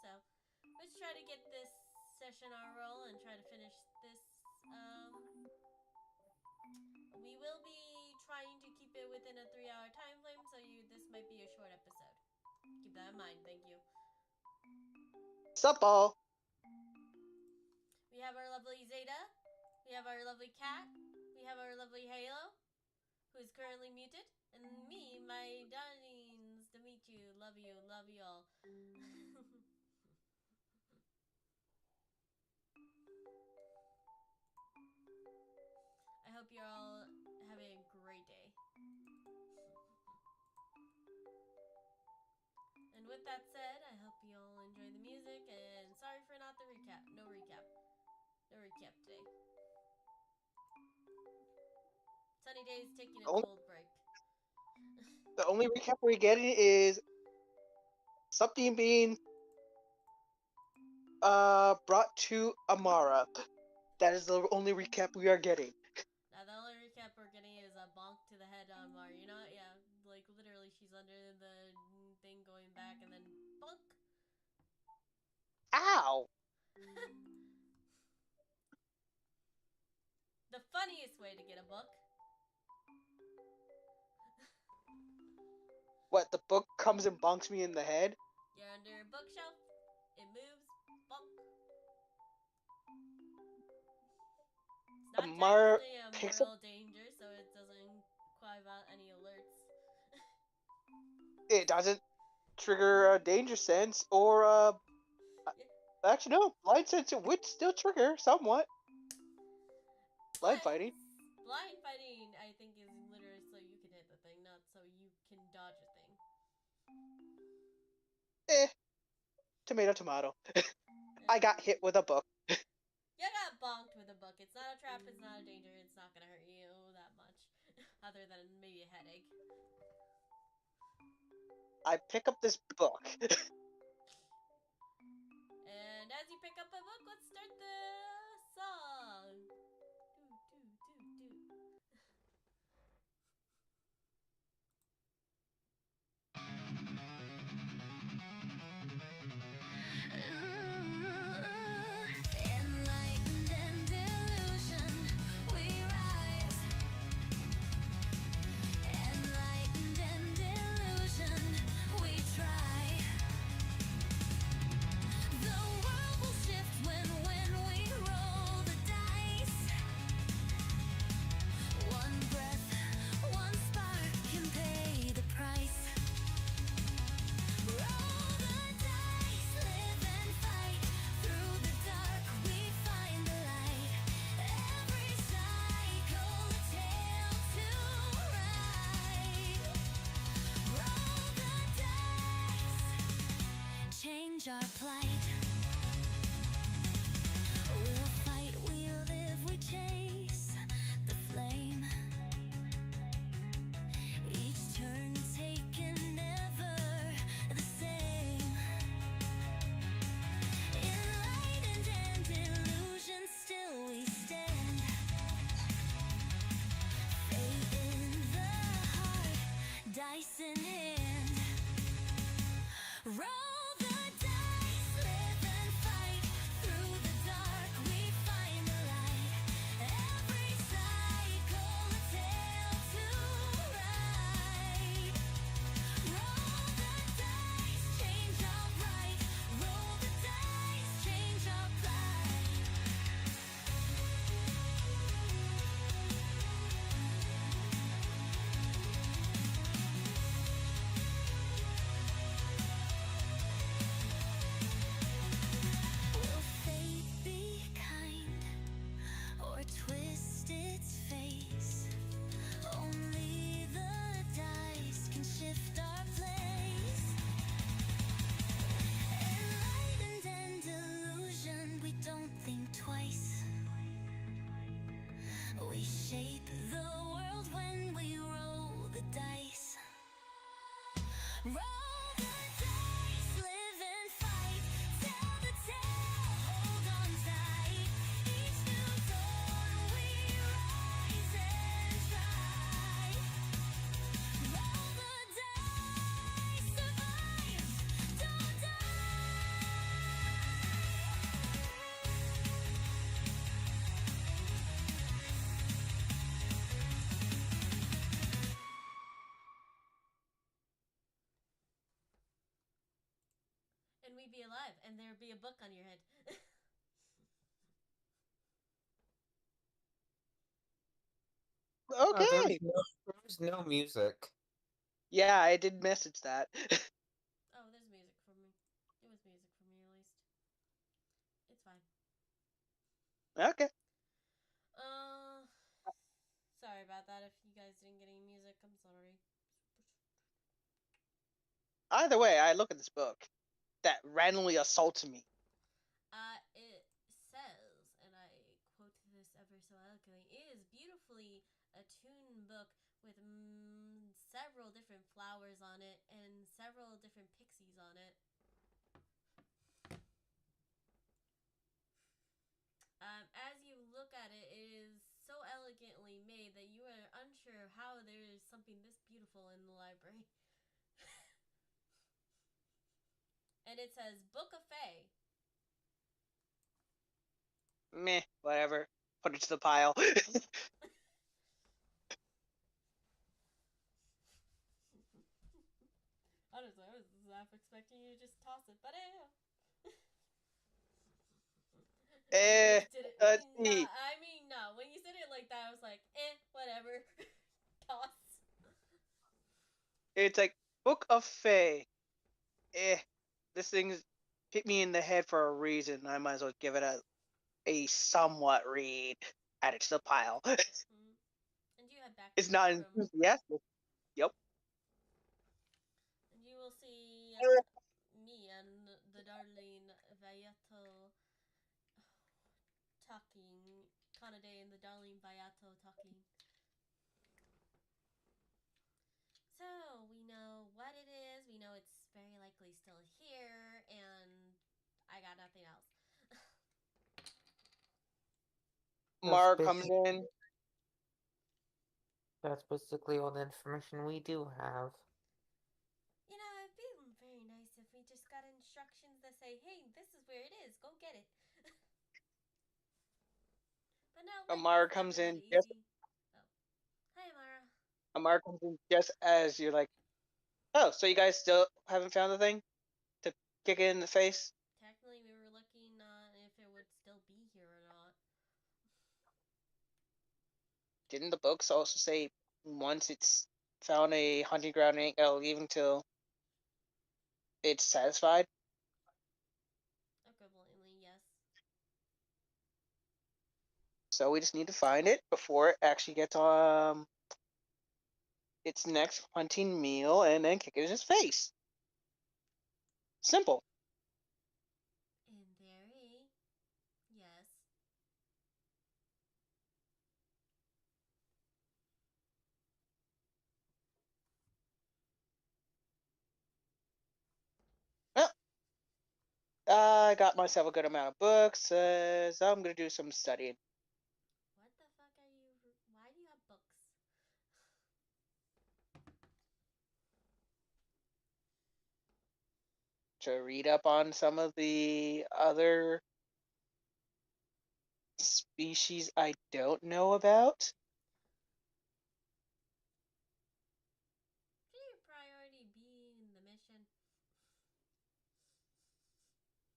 So let's try to get this session on a roll and try to finish this. We will be trying to keep it within a 3-hour time frame, so this might be a short episode. Keep that in mind. Thank you. Sup, all? We have our lovely Zeta. We have our lovely Cat. We have our lovely Halo, who is currently muted. And me, my darlings, to meet you. Love you all. I hope you're all having a great day. And with that said, I hope you all enjoy the music, and sorry for not the recap. No recap. No recap today. Sunny Day's taking a cold break. The only recap we're getting is something being brought to Amara. That is the only recap we are getting. Now the only recap we're getting is a bonk to the head on Mar. You know, yeah, like literally she's under the thing going back and then bonk. Ow! The funniest way to get a book. What, the book comes and bonks me in the head? You're under a bookshelf. It moves. Bonk. It's not Amara technically a picks mortal up. danger, so it doesn't quite out any alerts. It doesn't trigger a danger sense or actually no, blind sense it would still trigger somewhat. Blind fighting. Blind fighting, I think, is literally so you can hit the thing, not so you can dodge a thing. Tomato, tomato. I got hit with a book. You got bonked with a book. It's not a trap, it's not a danger, it's not gonna hurt you that much. Other than maybe a headache. I pick up this book. And as you pick up a book, let's start the song. Do. Enlightened and delusion, we rise. Enlightened and delusion, we try. The world will shift when we roll the dice. One breath, one spark can pay the price. Roll the dice, live and fight. Through the dark we find the light. Every cycle a tale to write. Roll the dice, change our plight. We'll fight, we live, we chase the flame. Each turn taken, never the same. Enlightened and illusion, still we stand. Fate in the heart, dice in hand. Roll the dice, live and fight. Through the dark we find the light. Every cycle a tale to write. Roll the dice, change our right. Roll the dice, change our plight. Will fate be kind or twist its face? Only the dice can shift our place. Enlightened and delusion, we don't think twice. We shape the world when we roll the dice. Roll the dice, live and fight. Tell the tale, hold on tight. Each new dawn we rise and try. Roll the dice, survive, don't die. we be alive and there be a book on your head. Okay. There was no music. Yeah, I did message that. Oh, there's music for me. It was music for me at least. It's fine. Okay. Sorry about that. If you guys didn't get any music, I'm sorry. Either way, I look at this book that randomly assaults me. It says, and I quote this ever so eloquently, it is beautifully attuned book with several different flowers on it and several different pixies on it. As you look at it, it is so elegantly made that you are unsure how there is something this beautiful in the library. And it says Book of Fae. Meh, whatever. Put it to the pile. Honestly, I was half expecting you to just toss it, but Let's see. No. When you said it like that, I was like, whatever. Toss. It's like Book of Fae. This thing's hit me in the head for a reason. I might as well give it a somewhat read. Add it to the pile. And you head back. It's not room. enthusiastic. Yep. And you will see me and the darling Vayato talking. Kanade and the darling Vayato talking. So, we know what it is. We know it's very likely still here. And I got nothing else. Mara comes in. That's basically all the information we do have. You know, it'd be very nice if we just got instructions that say, hey, this is where it is. Go get it. But no, Amara comes in. Yes. Oh. Hi, Amara. Amara comes in just as you're like, oh, so you guys still haven't found the thing to kick it in the face? Technically, we were looking if it would still be here or not. Didn't the books also say once it's found a hunting ground, it ain't gotta leave until it's satisfied? Equivalently, yes. So we just need to find it before it actually gets its next hunting meal and then kick it in his face. Simple. In theory, yes. Well, I got myself a good amount of books, so I'm gonna do some studying. What the fuck are you... Why do you have books? To read up on some of the other species I don't know about. Should your priority be in the mission?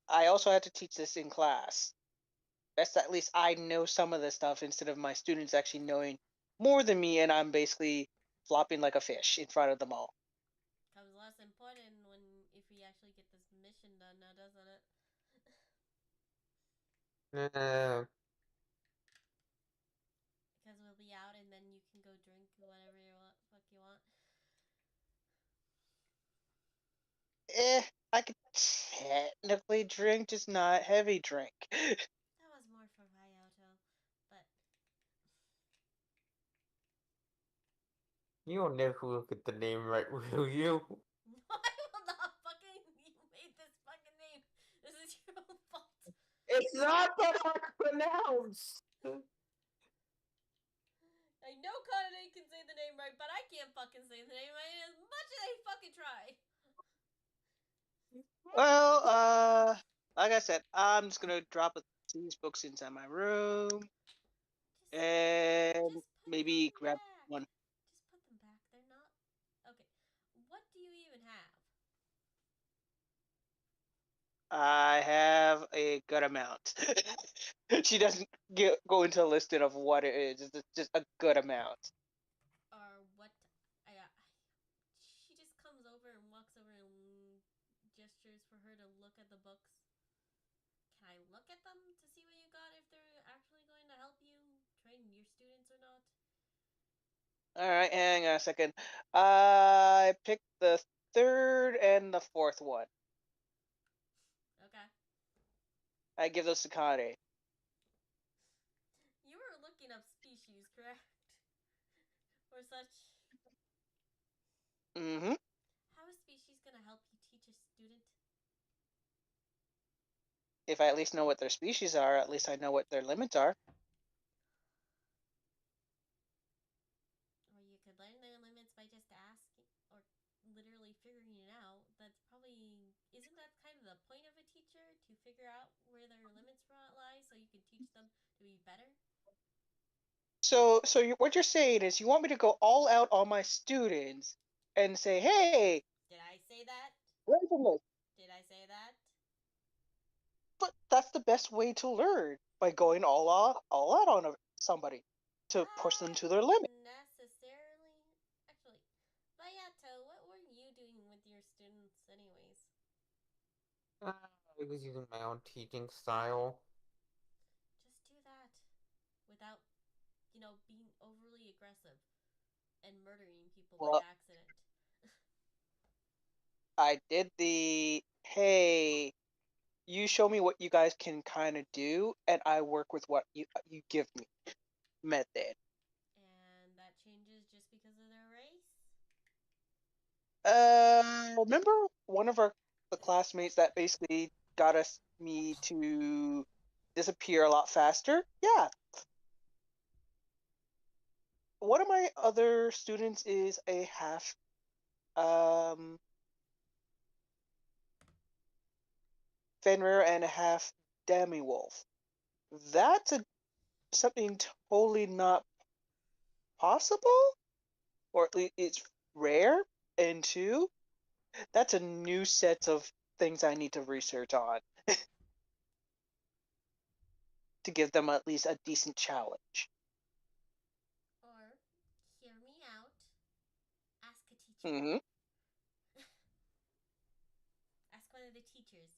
I also had to teach this in class. Best at least I know some of this stuff instead of my students actually knowing more than me, and I'm basically flopping like a fish in front of them all. Comes less important if we actually get this mission done now, doesn't it? Because we'll be out and then you can go drink whatever fuck you want. I could technically drink, just not heavy drink. That was more for Ryoto, but You'll never get the name right, will you? I will not fucking... You made this fucking name. This is your own fault. It's not that hard to pronounce! I know Kanade can say the name right, but I can't fucking say the name right as much as I fucking try. Well, like I said, I'm just gonna drop these books inside my room and Just put maybe them grab back. one. Just put them back. They're not... Okay. What do you even have? I have a good amount. She doesn't go into a listing of what it is. It's just a good amount. Or what? She just comes over and walks over and gestures for her to look at the books. Can I look at them to see what you got if they're actually going to help you train your students or not? All right, hang on a second. I picked the third and the fourth one. Okay. I give those to Kane. You were looking up species, correct? Or such. Mm-hmm. How is species going to help you teach a student? If I at least know what their species are, at least I know what their limits are. Or you could learn their limits by just asking, or literally figuring it out. That's probably, isn't that kind of the point of a teacher, to figure out where their limits lie so you can teach them to be better? So what you're saying is you want me to go all out on my students and say, hey, Did I say that? learn from this. Did I say that? But that's the best way to learn, by going all out on somebody to push them to their limit. Necessarily. Actually, Bayato, what were you doing with your students, anyways? I was using my own teaching style. Just do that without, being overly aggressive and murdering people by Well, accident. I did the, hey, you show me what you guys can kind of do, and I work with what you give me method. And that changes just because of their race? Remember one of the classmates that basically got me to disappear a lot faster? Yeah. One of my other students is a half Fenrir and a half demi-wolf. That's something totally not possible, or at least it's rare. And two, that's a new set of things I need to research on to give them at least a decent challenge. Or, hear me out, ask a teacher. Mm-hmm. Ask one of the teachers.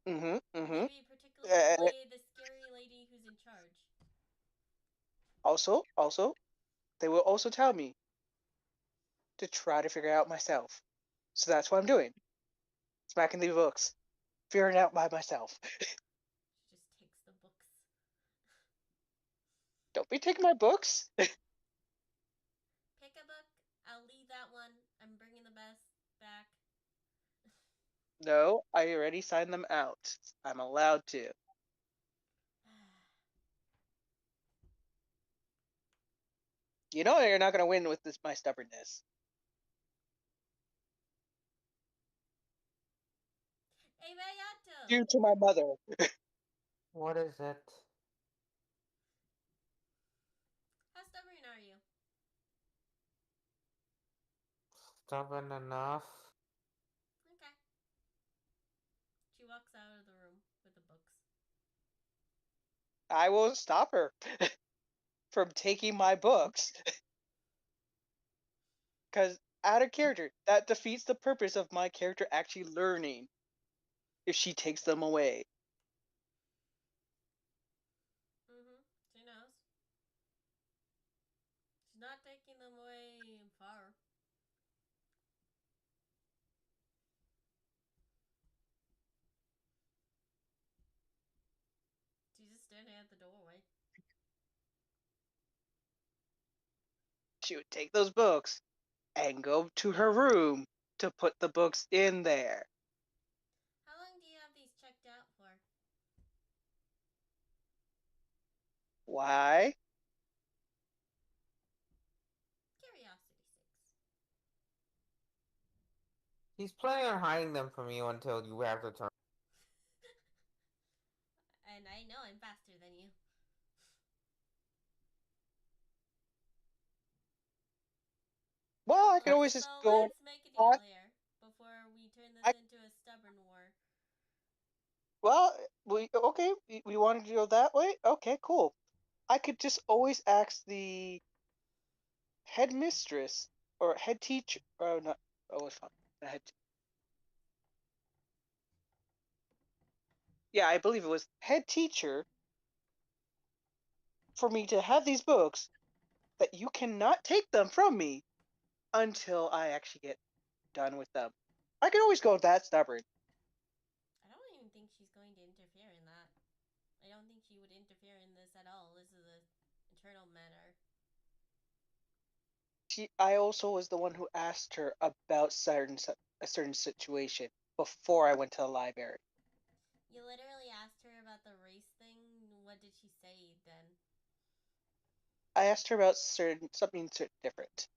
Mm-hmm. Mm-hmm. Maybe particularly the scary lady who's in charge. Also, they will also tell me to try to figure it out myself. So that's what I'm doing. Smacking the books, figuring it out by myself. She just takes the books. Don't be taking my books. Pick a book. I'll leave that one. I'm bringing the best back. No, I already signed them out. I'm allowed to. You know you're not gonna win with my stubbornness. Hey, Bayato! Due to my mother. What is it? How stubborn are you? Stubborn enough? Okay. She walks out of the room with the books. I will stop her from taking my books. Because out of character, that defeats the purpose of my character actually learning if she takes them away. She knows. She's not taking them away far. She's just standing at the doorway. She would take those books and go to her room to put the books in there. How long do you have these checked out for? Why? Curiosity sakes. He's planning on hiding them from you until you have the turn. And I know I'm faster than you. Well, I can always just So go. let's make a deal here before we turn this into a stubborn war. Well, we wanted to go that way? Okay, cool. I could just always ask the headmistress or head teacher. Oh, not. Oh, it's fine. The head. Yeah, I believe it was head teacher for me to have these books that you cannot take them from me until I actually get done with them. I can always go that stubborn. I don't even think she's going to interfere in that. I don't think she would interfere in this at all. This is an internal matter. I also was the one who asked her about a certain situation before I went to the library. You literally asked her about the race thing. What did she say then? I asked her about something different.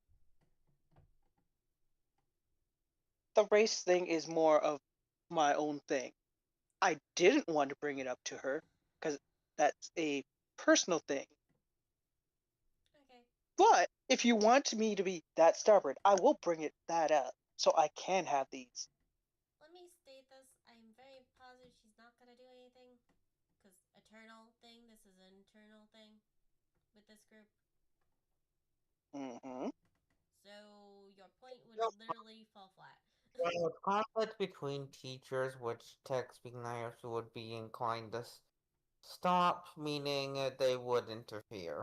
The race thing is more of my own thing. I didn't want to bring it up to her because that's a personal thing. Okay. But if you want me to be that stubborn, I will bring that up so I can have these. Let me state this. I'm very positive she's not going to do anything. Because eternal thing, this is an internal thing with this group. Mm-hmm. So your point would literally fall flat. Well, conflict between teachers, which tech-speaking knives would be inclined to stop, meaning they would interfere.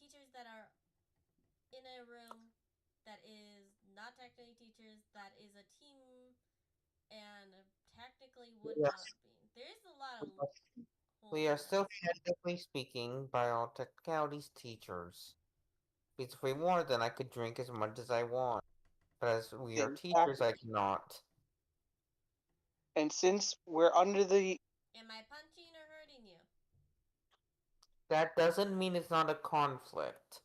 Teachers that are in a room that is not technically teachers, that is a team, and technically would Yes. not be. There's a lot of holes We in are still this. technically speaking, by all technicalities, teachers. Because if we weren't, then I could drink as much as I want. But as we are teachers, I cannot. And since we're under the Am I punching or hurting you? That doesn't mean it's not a conflict.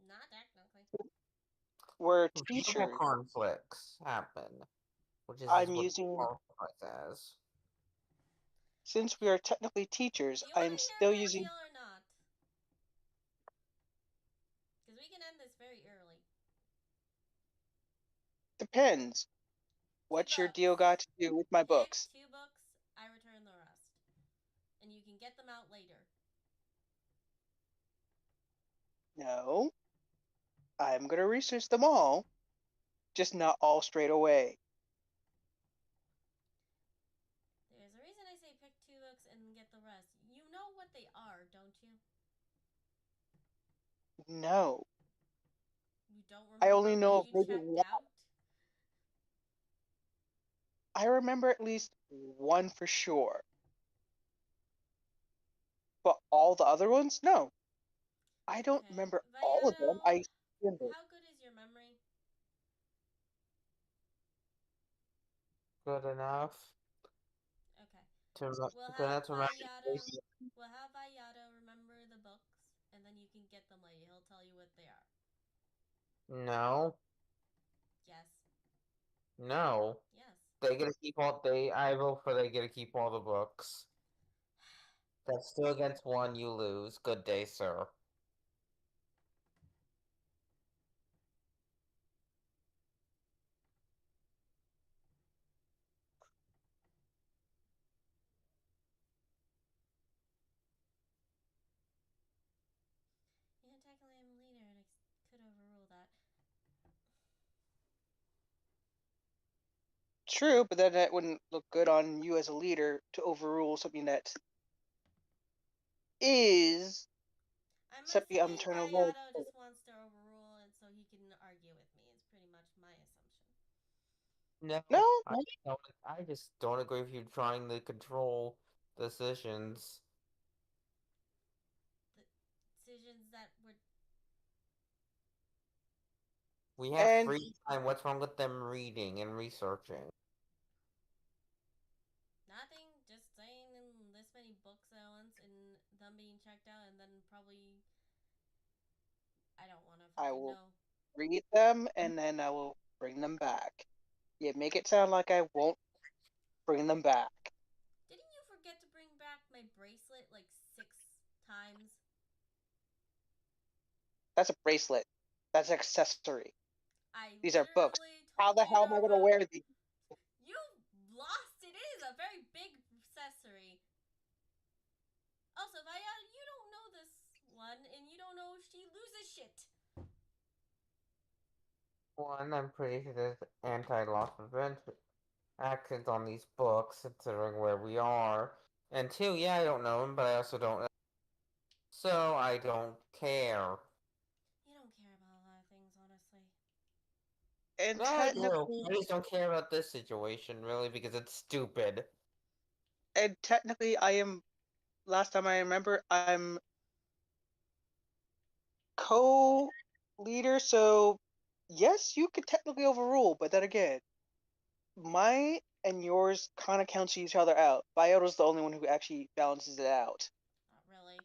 Not technically. we're Visible teachers, conflicts happen, which is I'm what using qualifies as. since we are technically teachers, Do you I want am to hear still my using deal or not? Because we can end this very early. depends. What's your books. deal got to do with my Pick books? 2 books, I return the rest. And you can get them out later. No. I'm gonna research them all, just not all straight away. There's a reason I say pick 2 books and get the rest. You know what they are, don't you? No. You don't remember I only know when you maybe checked one. out? I remember at least one for sure. But all the other ones? No. I don't Okay. remember all of them. I remember. How good is your memory? Good enough Okay. to We'll have remember. Vayato remember the books, and then you can get them later. He'll tell you what they are. No, Yes. no. Yes. They get to keep all. I vote for they get to keep all the books. That's 2 against 1. You lose. Good day, sir. Yeah, technically I'm a leader, and I could overrule that. True, but then that wouldn't look good on you as a leader to overrule something that is I'm something I'm assuming trying to learn. Vayato just wants to overrule, and so he can argue with me. It's pretty much my assumption. No, No, I just don't agree with you trying to control decisions. The decisions that were We have And- free time. What's wrong with them reading and researching? nothing, just saying in this many books at once, and them being checked out, and then probably I don't want to I fucking will know. read them and then I will bring them back. You make it sound like I won't bring them back. Didn't you forget to bring back my bracelet like 6 times? That's a bracelet. That's an accessory. I These are books. literally How told the you hell am I gonna wear these? You lost one, and you don't know if she loses shit. One, I'm pretty sure there's anti-loss prevent actions on these books, considering where we are. And two, yeah, I don't know him, but I also don't know. So I don't care. You don't care about a lot of things, honestly. And No, I do. technically, I just don't care about this situation, really, because it's stupid. I am. Last time I remember, I'm co-leader, so yes, you could technically overrule. But then again, my and yours kind of cancel each other out. Bioto's the only one who actually balances it out. Not really.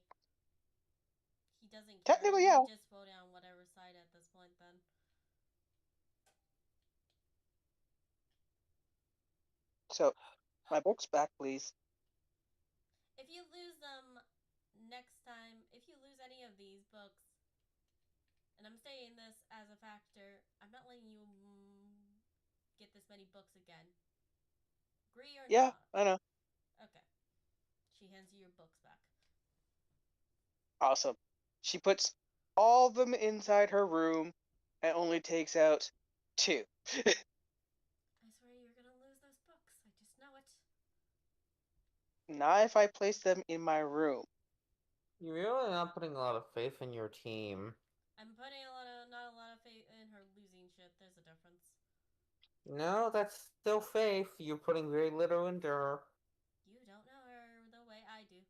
He doesn't care. Technically, He yeah. just voted on whatever side at this point, then. So, my book's back, please. If you lose them next time, if you lose any of these books, and I'm saying this as a factor, I'm not letting you get this many books again. Agree or Yeah, not? I know. Okay. She hands you your books back. Awesome. She puts all of them inside her room and only takes out 2. I swear you're gonna lose those books. I just know it. Not if I place them in my room. You're really not putting a lot of faith in your team. I'm putting not a lot of faith in her losing shit. There's a difference. No, that's still faith. You're putting very little into her. You don't know her the way I do.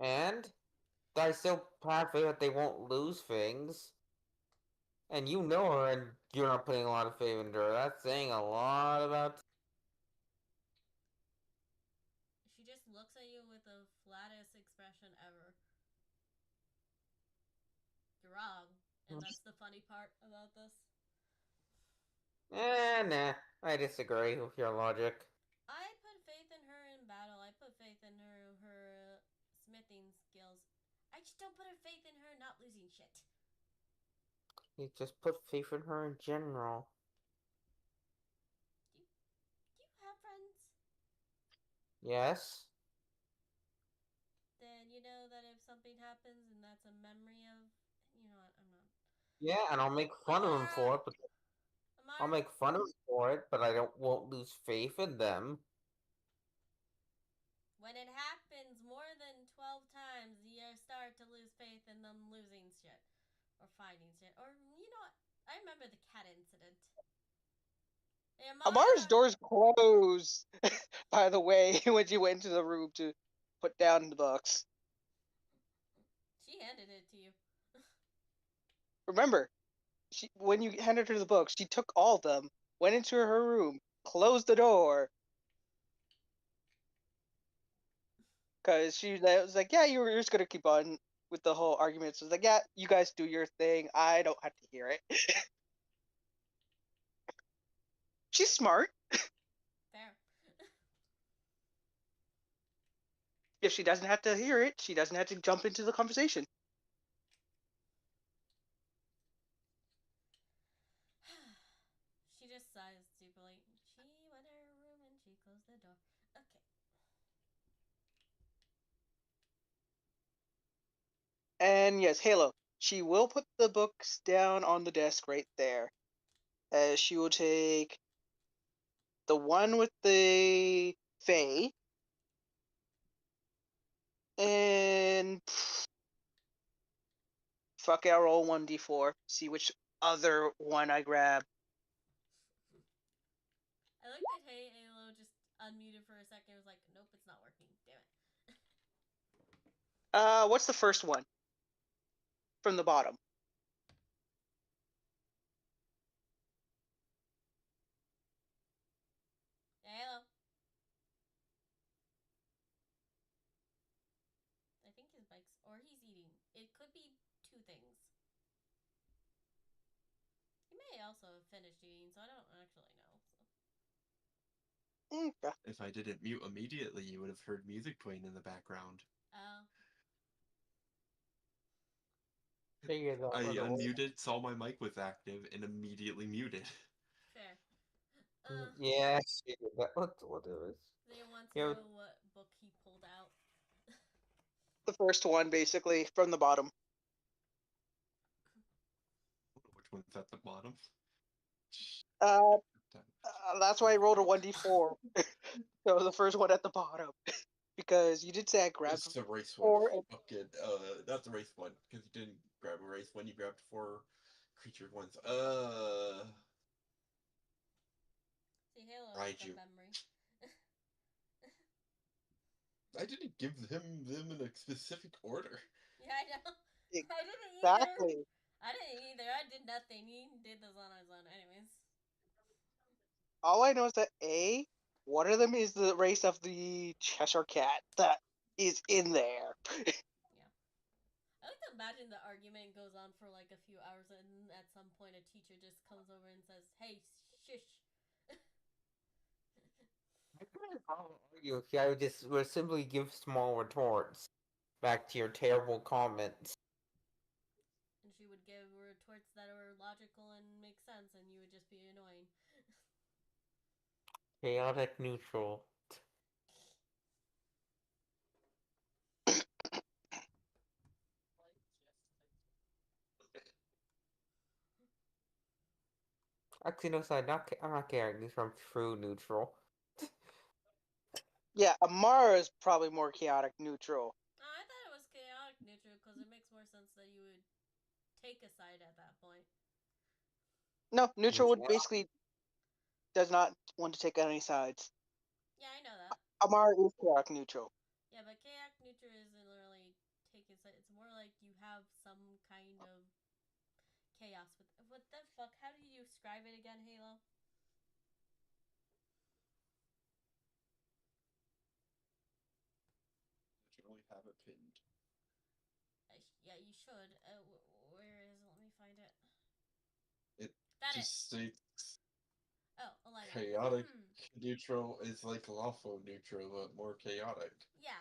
And I still have faith that they won't lose things. And you know her, and you're not putting a lot of faith into her. That's saying a lot about. She just looks at you with the flattest expression ever. You're wrong, and that's the funny part about this. Nah. I disagree with your logic. I put faith in her in battle. I put faith in her smithing skills. I just don't put faith in her not losing shit. You just put faith in her in general. Do you have friends? Yes? Then you know that if something happens and that's a memory of, you know what, I'm not. Yeah, and I'll make fun of him for it, but I'll make fun of him for it, but I won't lose faith in them. When it happens more than 12 times, you start to lose faith in them losing shit. Or finding shit. Or, you know what? I remember the cat incident. Amara's doors closed, by the way, when she went into the room to put down the books. She handed it to you. Remember, when you handed her the books, she took all of them, went into her room, closed the door. Because she was like, yeah, you're just going to keep on with the whole argument. So I was like, yeah, you guys do your thing. I don't have to hear it. She's smart. Fair. If she doesn't have to hear it, she doesn't have to jump into the conversation. She just sighs deeply. She went in her room and she closed the door. Okay. And yes, Halo. She will put the books down on the desk right there. She will take the one with the Fae and fuck it, I'll roll 1d4. See which other one I grab. I looked at Hey Alo just unmuted for a second. I was like, nope, it's not working. Damn it. What's the first one? From the bottom. Hey Alo. I think his bike's, or he's eating. It could be two things. He may also have finished eating, so I don't actually know. So. Okay. If I didn't mute immediately, you would have heard music playing in the background. Oh. Figure that I one out. unmuted, saw my mic was active, and immediately muted. Fair. Yeah, I figured that what it was. They want to Yeah. know what book he pulled out. The first one, basically, from the bottom. Which one's at the bottom? Uh, that's why I rolled a 1d4. So the first one at the bottom. Because you did say I grabbed It's the race four. one. Okay, not the race one, because you didn't grab a race one, you grabbed 4 creature ones. See, Halo has Right, the you. memory. I didn't give them in a specific order. Yeah, I know. I didn't either. Exactly. I didn't either. I did nothing. He did this on his own. Anyways. All I know is that one of them is the race of the Cheshire Cat that is in there. I like to imagine the argument goes on for like a few hours, and at some point a teacher just comes over and says, "Hey, shush." I couldn't argue if I would simply give small retorts back to your terrible comments. And she would give retorts that were logical and make sense, and you would just be annoying. Chaotic neutral. Actually, no, sorry, I'm not chaotic neutral, I'm true neutral. Yeah, Amara is probably more chaotic neutral. I thought it was chaotic neutral because it makes more sense that you would take a side at that point. No, neutral would basically does not want to take any sides. Yeah, I know that. Amara is chaotic neutral. Yeah, but chaotic neutral isn't really taking side. It's more like you have some kind of chaos with. What the fuck? How do you describe it again, Halo? I generally have it pinned. Yeah, you should. Where is it? Let me find it. It That just states Oh, Elena. chaotic neutral is like lawful neutral, but more chaotic. Yeah.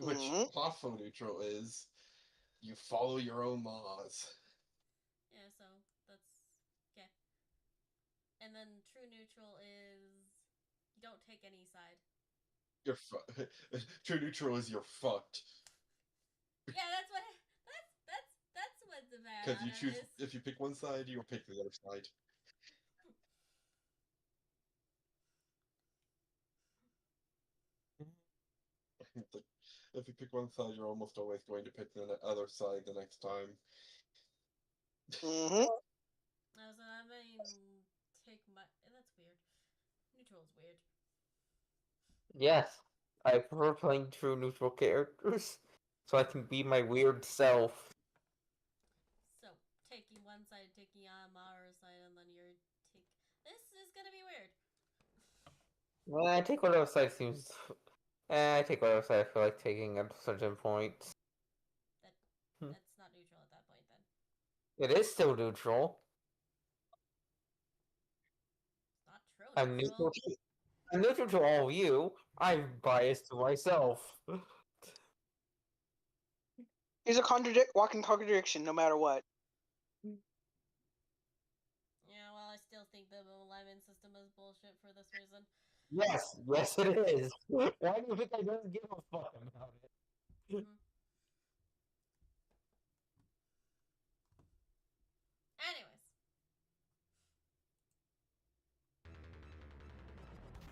Which lawful neutral is you follow your own laws. Yeah, so that's okay. And then true neutral is you don't take any side. You're true neutral is you're fucked. Yeah, that's what that's what the bad Because you choose is. if you pick one side, you'll pick the other side. If you pick one side, you're almost always going to pick the other side the next time. Mm-hmm. So I mean, take my. That's weird. Neutral is weird. Yes, I prefer playing true neutral characters, so I can be my weird self. So taking one side, taking Amara's side, and then you're take. This is gonna be weird. Well, I take whatever side seems. I take whatever side I feel like taking at certain points. That's not neutral at that point then. It is still neutral. It's not true. I'm neutral. I'm neutral to all of you. I'm biased to myself. He's a walking contradiction, no matter what. Yeah, well, I still think the alignment system is bullshit for this reason. Yes, yes, it is. Why do you think I don't give a fuck about it? Anyways.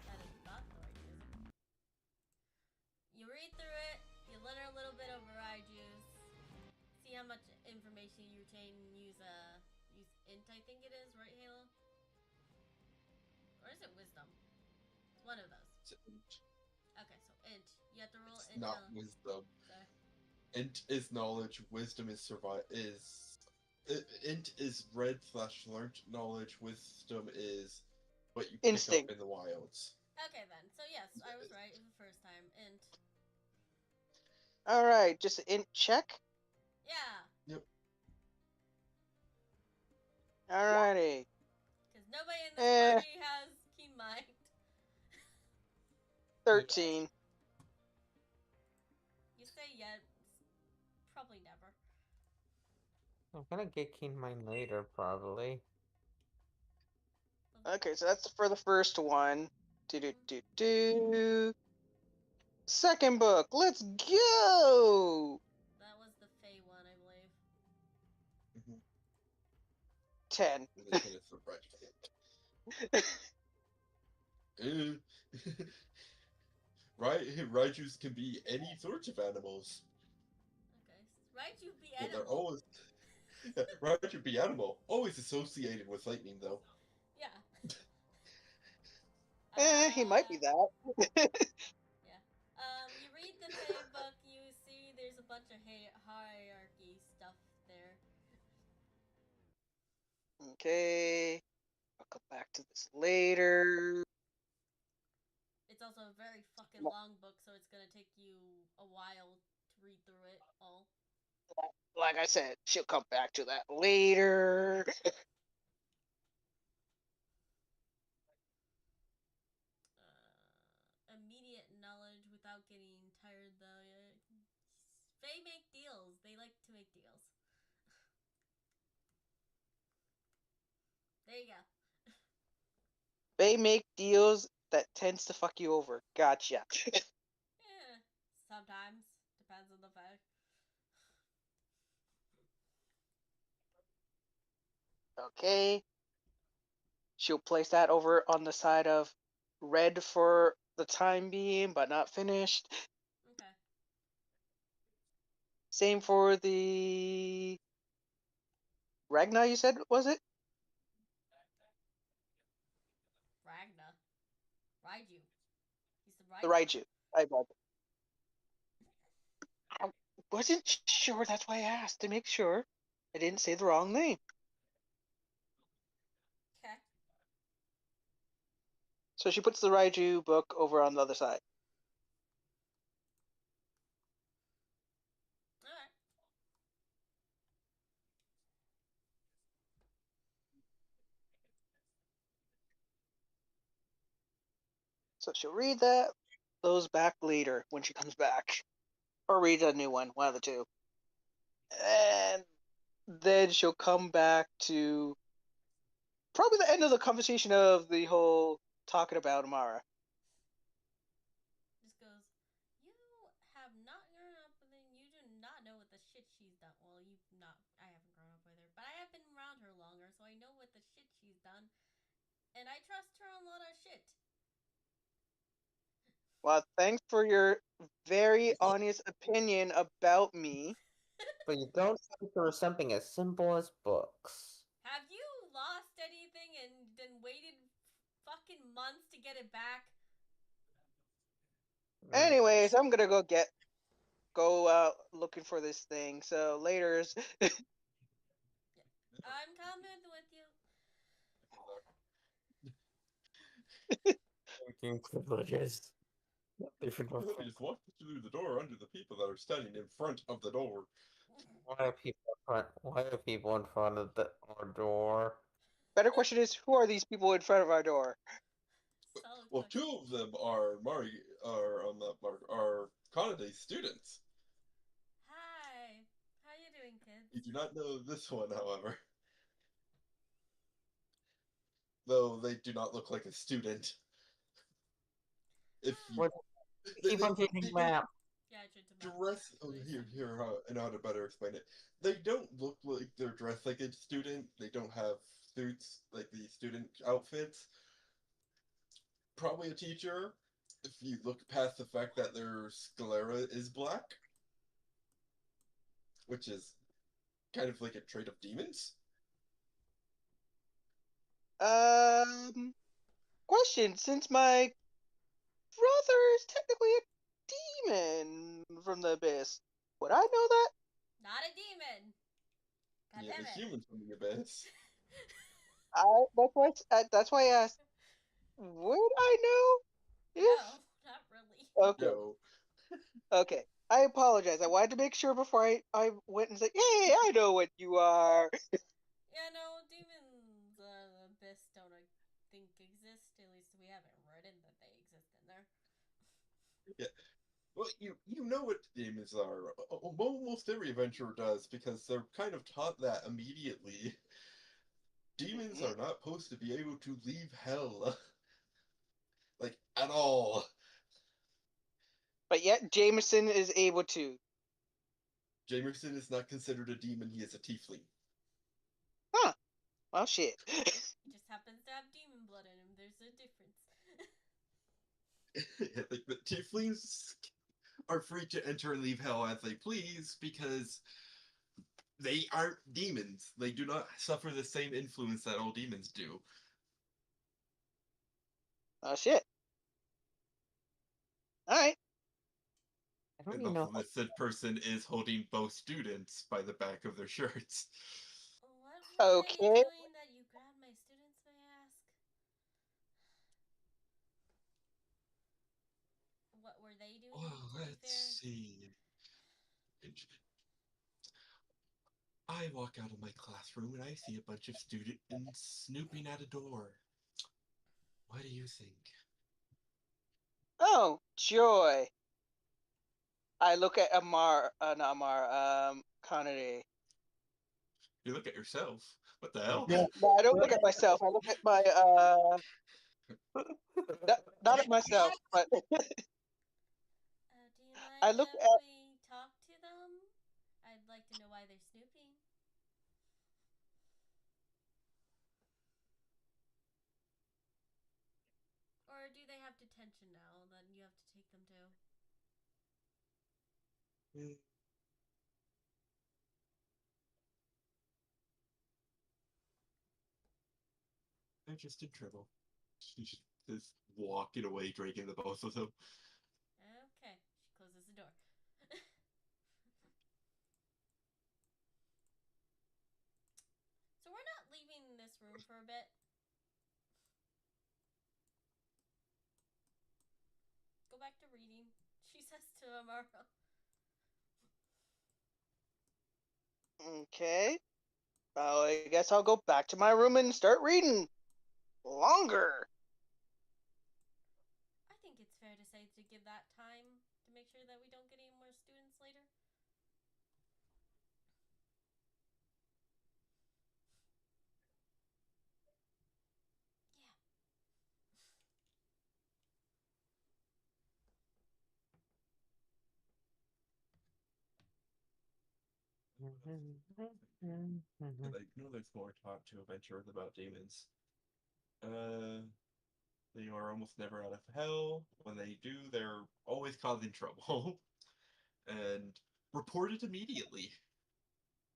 That is not the right music. You read through it, you learn a little bit over Raiju's, see how much information you retain, use int, I think it is, right, Halo? Or is it wisdom? It's one of those. Okay, so int. You have to roll It's int. not wisdom. Sorry. Int is knowledge. Wisdom is int is read/learned knowledge. Wisdom is what you pick Instinct. up in the wilds. Okay then. So yes, I was right the first time. Int. Alright, just int check. Yeah. Yep. Alrighty. Because nobody in this party has keen mind. 13. You say yet, probably never. I'm gonna get keen mind later, probably. Okay, so that's for the first one. Do. Second book. Let's go. That was the Fey one, I believe. 10. And they said it's the right. Right, Raijus can be any sorts of animals. Okay. Raichu be But they're animal. always Raiju be animal. Always associated with lightning though. Yeah. He might be that. You read the Fey book, you see there's a bunch of hierarchy stuff there. Okay. I'll come back to this later. It's also a very fucking long book, so it's gonna take you a while to read through it all. Like I said, she'll come back to that later. Immediate knowledge without getting tired, though. They make deals. They like to make deals. There you go. They make deals that tends to fuck you over. Gotcha. Yeah, sometimes. Depends on the fact. Okay. She'll place that over on the side of red for the time being, but not finished. Okay. Same for the Ragna, you said, was it? Ragna. Raiju. He's the Raiju. The Raiju. I wasn't sure, that's why I asked, to make sure I didn't say the wrong name. Okay. So she puts the Raiju book over on the other side. Alright. So she'll read that, those back later when she comes back. Or read a new one of the two. And then she'll come back to probably the end of the conversation of the whole talking about Amara. Just goes, you have not grown up with her, you do not know what the shit she's done. Well, I haven't grown up with her, but I have been around her longer, so I know what the shit she's done. And I trust her on a lot of shit. Well, thanks for your very honest opinion about me. But you don't think there was something as simple as books. Have you lost anything and then waited fucking months to get it back? Anyways, I'm gonna go looking for this thing. So later's. I'm coming with you. Drinking privileges. Different. You just walk through the door under the people that are standing in front of the door. Why are people in front? Why are people in front of our door? Better question is, who are these people in front of our door? So Well, quick. two of them are are Kanade students. Hi. How you doing, kids? You do not know this one, however. Though they do not look like a student. If you What? Keep on taking they map. Yeah, I should to dress and how to better explain it. They don't look like they're dressed like a student. They don't have suits like the student outfits. Probably a teacher. If you look past the fact that their sclera is black, which is kind of like a trait of demons. Question. Since my brother is technically a demon from the abyss, would I know that? Not a demon. God Yeah, damn the it. human from the abyss. That's why I asked. Would I know? No, If not really. okay, No. okay. I apologize. I wanted to make sure before I went and said, "Hey, I know what you are." Yeah, no, demons, abyss don't think exist. At least we haven't written that they exist in there. Yeah. Well, you know what demons are. Almost every adventurer does because they're kind of taught that immediately. Demons are not supposed to be able to leave hell. Like, at all. But yet Jameson is able to. Jamerson is not considered a demon, he is a tiefling. Huh. Well, shit. He just happens to have demon blood in him. There's a difference. Like, the tieflings are free to enter and leave hell as they please because they aren't demons. They do not suffer the same influence that all demons do. Oh, shit. Alright. I don't And even know. also, this said person is holding both students by the back of their shirts. What were Okay. they doing that you grabbed my students, may I ask? What were they doing, Well, to be let's fair? see. I walk out of my classroom and I see a bunch of students snooping at a door. What do you think? Oh, joy. I look at Amar, not Amar, Kanade. You look at yourself. What the hell? Yeah. No, I don't look at myself. I look at my, not at myself, but Do you mind I look if at- we talk to them? I'd like to know why they're snooping. Or do they have detention now that you have to take them to? They're just in trouble. She's just walking away, dragging the both of them. Okay. She closes the door. So we're not leaving this room for a bit. Go back to reading, she says to Amaro. okay. Well, I guess I'll go back to my room and start reading. Longer. I think it's fair to say to give that time to make sure that we don't get any more students later. Yeah. Like, no, there's more talk to adventure about demons. They are almost never out of hell. When they do, they're always causing trouble. And reported immediately.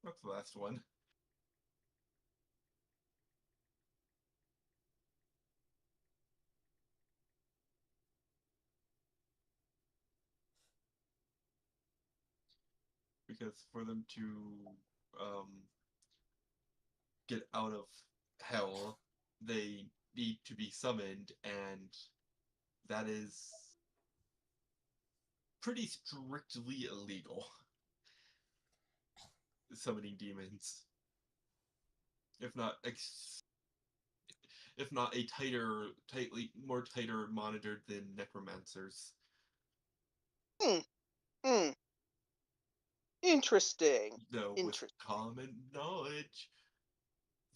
That's the last one. Because for them to get out of hell, they need to be summoned, and that is pretty strictly illegal. Summoning demons, if not if not a more tighter monitored than necromancers. Hmm. Interesting. Though with Interesting. common knowledge,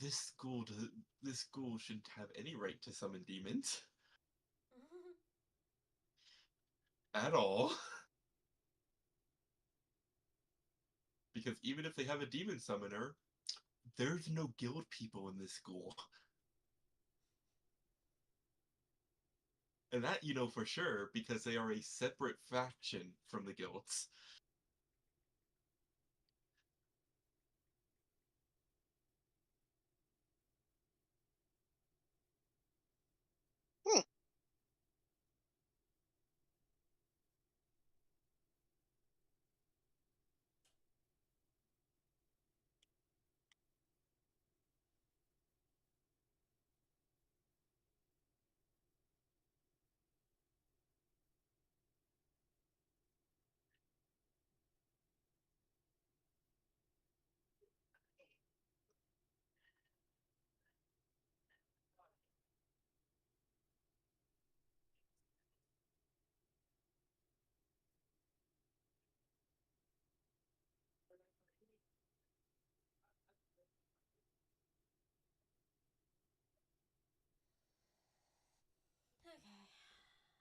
this school shouldn't have any right to summon demons at all. Because even if they have a demon summoner, there's no guild people in this school. And that you know for sure, because they are a separate faction from the guilds. Hmm. Okay.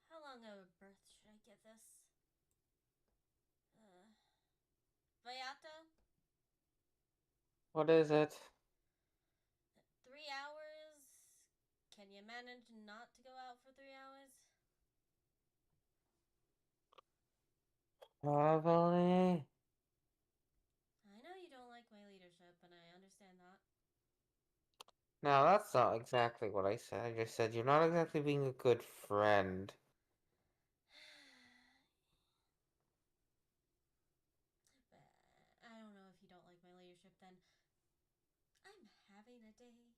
How long of a birth should I give this? Vayato? What is it? 3 hours? Can you manage not to go out for 3 hours? Probably. I know you don't like my leadership, and I understand that. Now, that's not exactly what I said. I just said you're not exactly being a good friend. But I don't know if you don't like my leadership, then I'm having a day.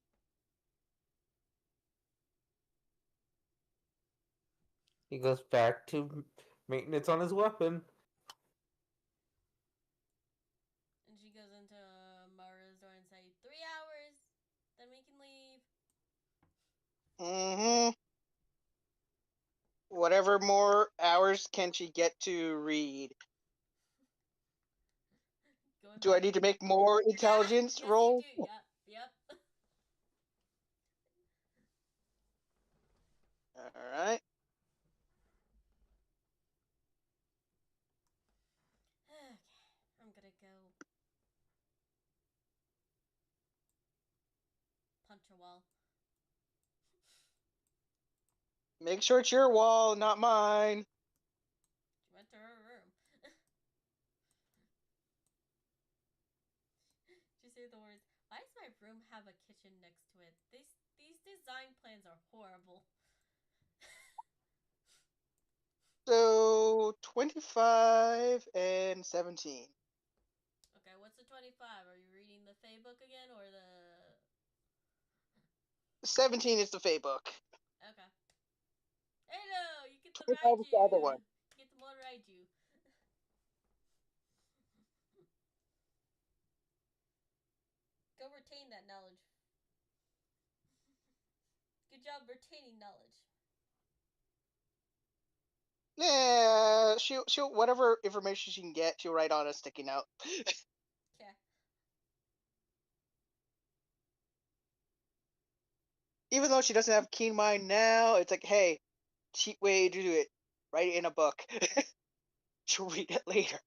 He goes back to maintenance on his weapon. And she goes into Mara's door and say, 3 hours, then we can leave. Mm-hmm. Whatever more hours can she get to read? Going Do I back. need to make more intelligence Yes, roll? you do. Yep. Alright. Okay, I'm gonna go punch a wall. Make sure it's your wall, not mine. She went to her room. She said the words, "Why does my room have a kitchen next to it? These design plans are horrible." So 25 and 17. Okay, what's the 25? Are you reading the Fae book again or the... 17 is the Fey book. Okay. Hello, you get the 25 is the other Raiju. one. You get the more Raiju. Go retain that knowledge. Good job retaining knowledge. Yeah, she'll whatever information she can get, she'll write on a sticky note. Okay. Even though she doesn't have keen mind now, it's like, hey, cheap way to do it. Write it in a book. She'll read it later.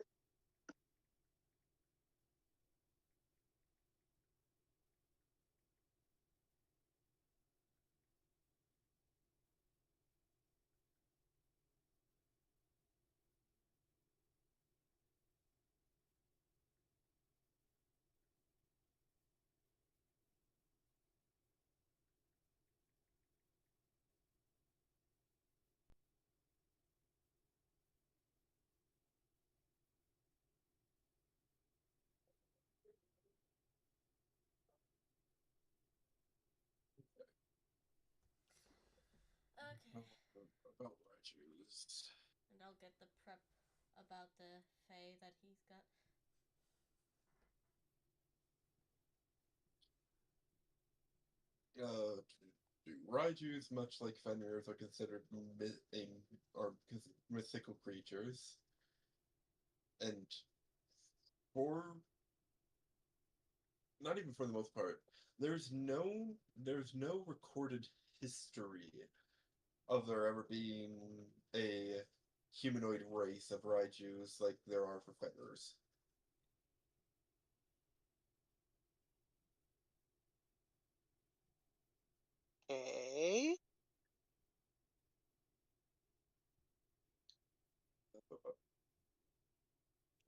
Okay. About Raiju's. And I'll get the prep about the Fae that he's got. Raiju's, much like Fenrir's, are considered mythical creatures, and for not even for the most part, there's no recorded history of there ever being a humanoid race of Raijus like there are for Fenrir's. Okay.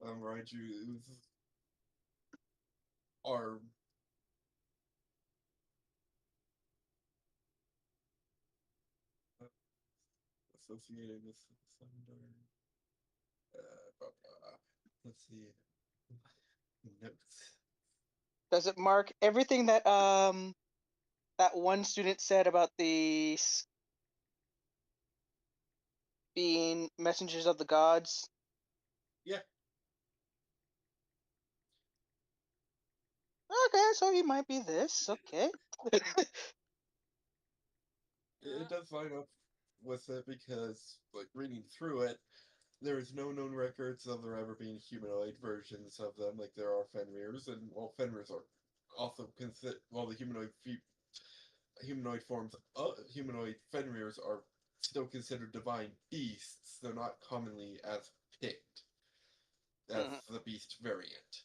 Raijus are associated with thunder. Let's see. Notes. Does it mark everything that that one student said about the being messengers of the gods? Yeah, Okay, so he might be this. Okay. it does line up with it because, like, reading through it, there is no known records of there ever being humanoid versions of them, like there are Fenrir's, and well, Fenrir's are also considered. Well, the humanoid forms of humanoid Fenrir's are still considered divine beasts. They're not commonly as picked. as Mhm. the Beast variant.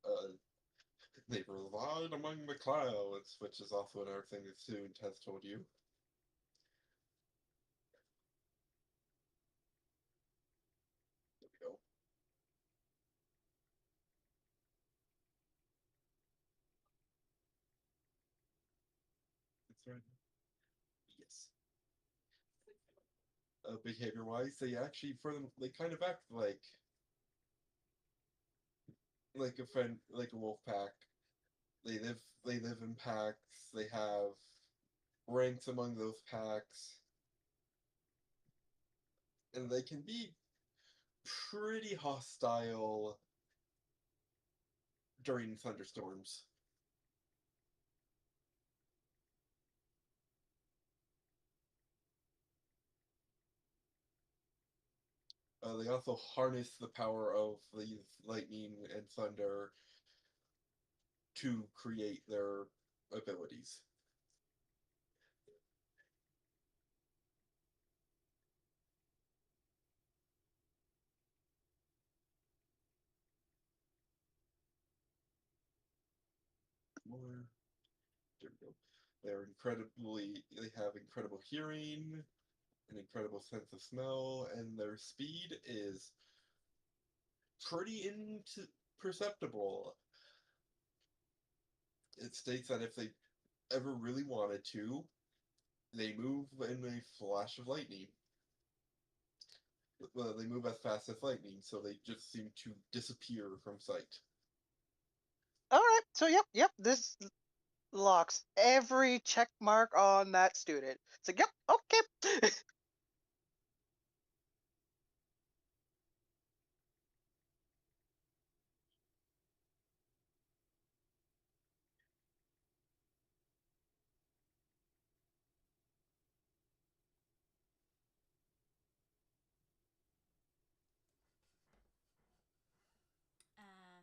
Uh, they reside among the clouds, which is also another thing that student has told you. There we go. That's right. Yes. Behavior-wise, they actually, for them, they kind of act like a friend, like a wolf pack. They live in packs. They have ranks among those packs, and they can be pretty hostile during thunderstorms. They also harness the power of the lightning and thunder to create their abilities. More. There we go. They have incredible hearing, an incredible sense of smell, and their speed is pretty imperceptible. It states that if they ever really wanted to, they move in a flash of lightning. Well, they move as fast as lightning, so they just seem to disappear from sight. All right. So yep. This locks every check mark on that student. So yep. Okay.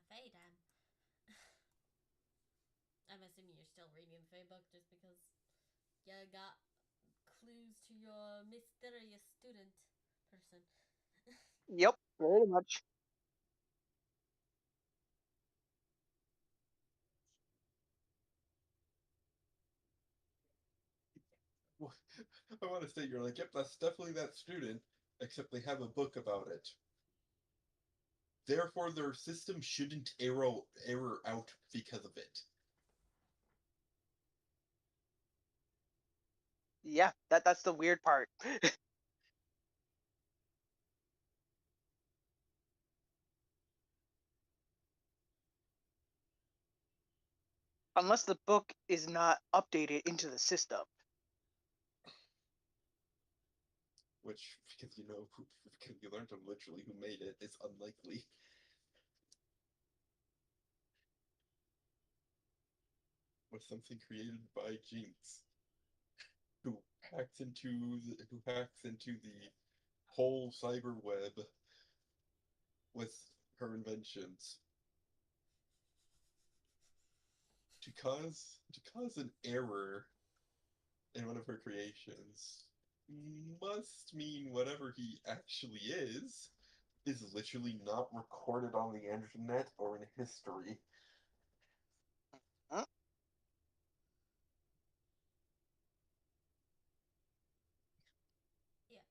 Faye time. I'm assuming you're still reading the Faye book just because you got clues to your mysterious student person. Yep. Very much. I want to say you're like, yep, that's definitely that student, except they have a book about it. Therefore, their system shouldn't error out because of it. Yeah. That's the weird part. Unless the book is not updated into the system. Which, because because you learned literally who made it, is unlikely. Was something created by Jinx, who hacks into the whole cyber web with her inventions to cause an error in one of her creations must mean whatever he actually is literally not recorded on the internet or in history. Huh? Yeah.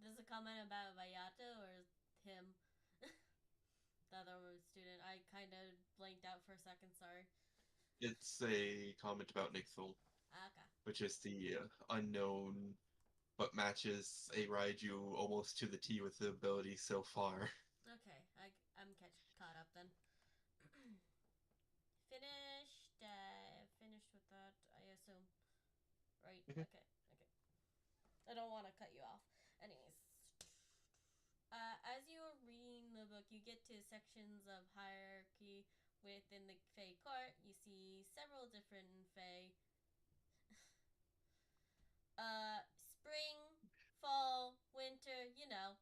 This is a comment about Vayato or him? The other student. I kind of blanked out for a second, sorry. It's a comment about Nixel, Okay. which is the unknown, but matches a Raiju almost to the T with the ability so far. Okay, I'm caught up then. Finished. Finished with that, I assume. Right. Mhm. Okay. I don't want to cut you off. Anyways, as you are reading the book, you get to sections of hierarchy within the Fae court. You see several different Fae. Spring, fall, winter. You know.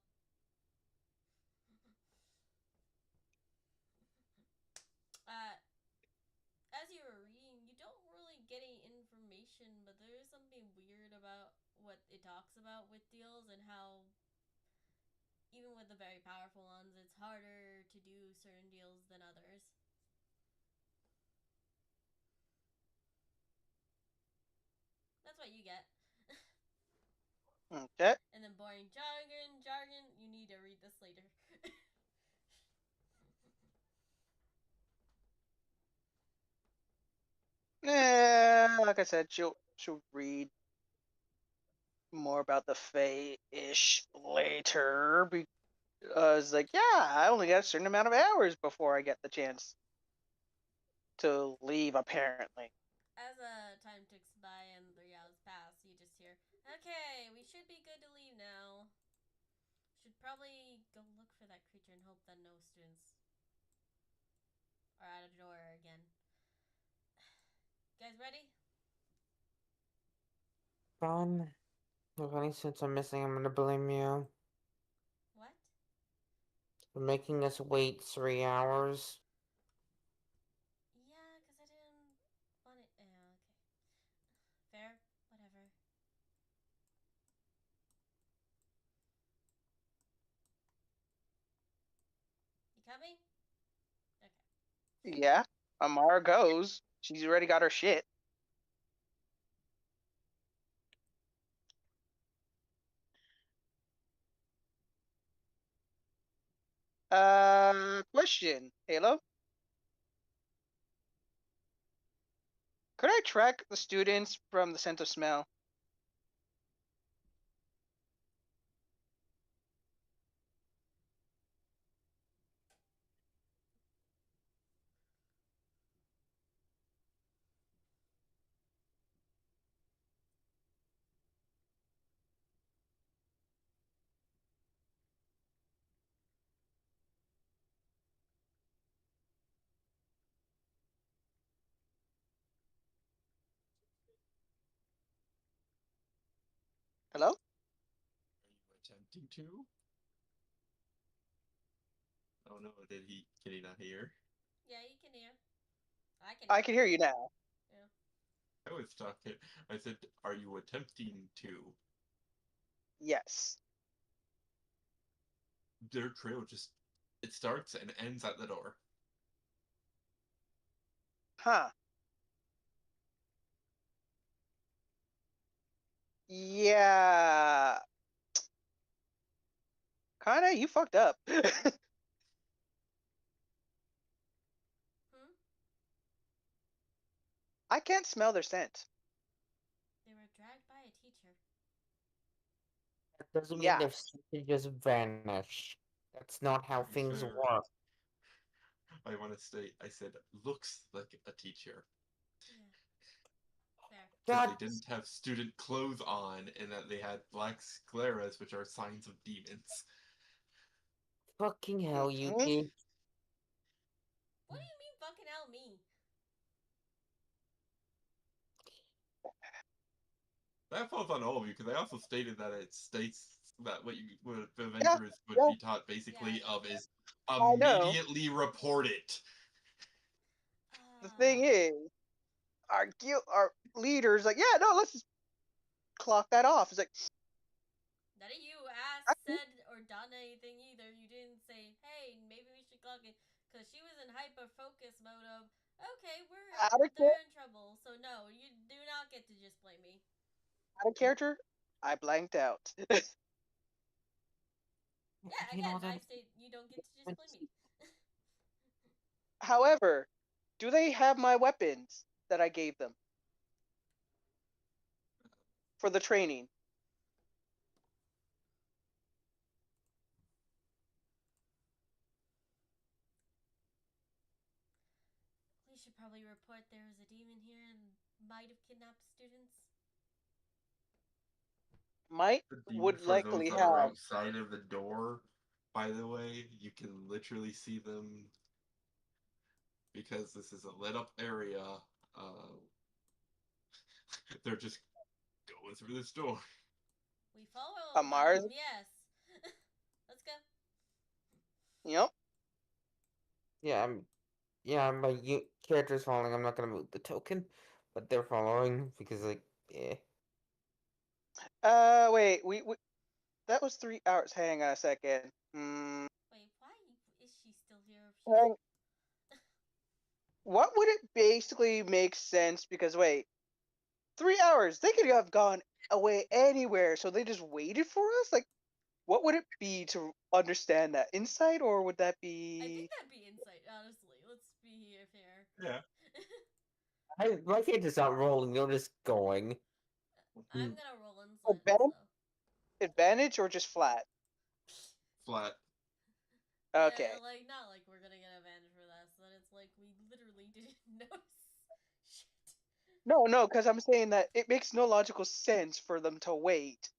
As you were reading, you don't really get any information definition, but there is something weird about what it talks about with deals and how even with the very powerful ones, it's harder to do certain deals than others. That's what you get. Okay. And then boring jargon, you need to read this later. Like I said, she'll read more about the Fae-ish later because, like, yeah, I only got a certain amount of hours before I get the chance to leave, apparently. As time ticks by and 3 hours pass, you just hear, okay, we should be good to leave now. Should probably go look for that creature and hope that no students are at a door again. Guys ready? Fun. If any sense I'm missing, I'm gonna blame you What? for making us wait 3 hours. Yeah, because I didn't want it. Yeah, okay. Fair, whatever. You coming? Okay. Yeah, Amara goes. She's already got her shit. Question, Halo. Could I track the students from the sense of smell? Hello? Are you attempting to? Oh no, can he not hear? Yeah, you can hear. I can I hear. can hear you now. I was talking. I said, are you attempting to? Yes. Their trail just it starts and ends at the door. Huh. Yeah. Kinda, you fucked up. Hmm? I can't smell their scent. They were dragged by a teacher. That doesn't mean Yeah. they're supposed to just vanish. That's not how To be things fair, work. I want to state, I said, looks like a teacher. Yeah. Fair. Because God, they didn't have student clothes on, and that they had black scleras, which are signs of demons. fucking hell, you Mhm. did. What do you mean fucking hell me? That falls on all of you, because I also stated that it states that what Yeah, adventurers would yeah, be taught basically Yeah, of is I know. immediately report it. The thing is, our leaders like, yeah, no, let's just clock that off. It's like, none of you I, asked, said, or done anything either. You didn't say, hey, maybe we should clock it. Because she was in hyper focus mode of, okay, out of they're in trouble. So no, you do not get to just blame me. character, I blanked out. Yeah, You know again, I that. say you don't get to just blame me. However, do they have my weapons that I gave them for the training? We should probably report there is a demon here and might have kidnapped students. Might The demon, would for those likely that are have. outside of the door, by the way, you can literally see them because this is a lit up area. Uh, they're just going through this door. We follow Amara, them, yes. Let's go. yep. Yeah, my character's falling. I'm not gonna move the token. but they're following because like, eh. Wait, we that was 3 hours. Hang on a second. Wait, why is she still here? If she's... Hang- What would it basically make sense? Because wait, 3 hours. They could have gone away anywhere, so they just waited for us. Like, what would it be to understand that? Insight, or would that I be? think that'd be insight, honestly. Let's be fair. Yeah. My kid is not rolling; they're just going. I'm gonna roll insight Ben? also. Advantage or just flat? Flat. Okay. Yeah, like, not like we're gonna get advantage for that, so that it's like we literally didn't notice. Shit. No, because I'm saying that it makes no logical sense for them to wait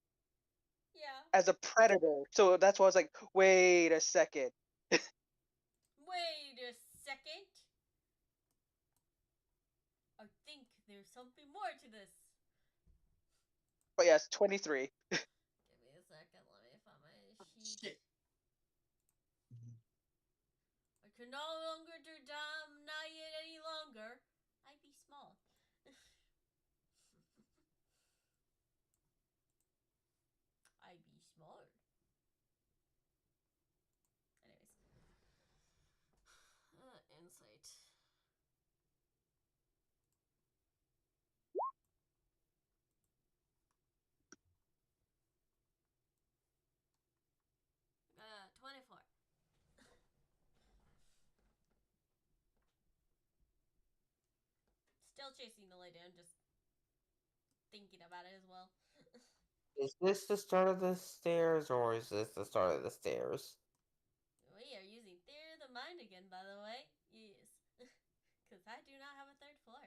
Yeah. as a predator. So that's why I was like, wait a second. Wait a second. I think there's something more to this. But yes, 23. Give me a second. Let me find my sheet. Shit. I can no longer do not yet any longer. I be small. I be small. Anyways. Insight. Uh, 24. Still chasing the lay down, just thinking about it as well. Is this the start of the stairs, or is this the start of the stairs? We are using theory of the mind again, by the way. Yes. Because I do not have a third floor.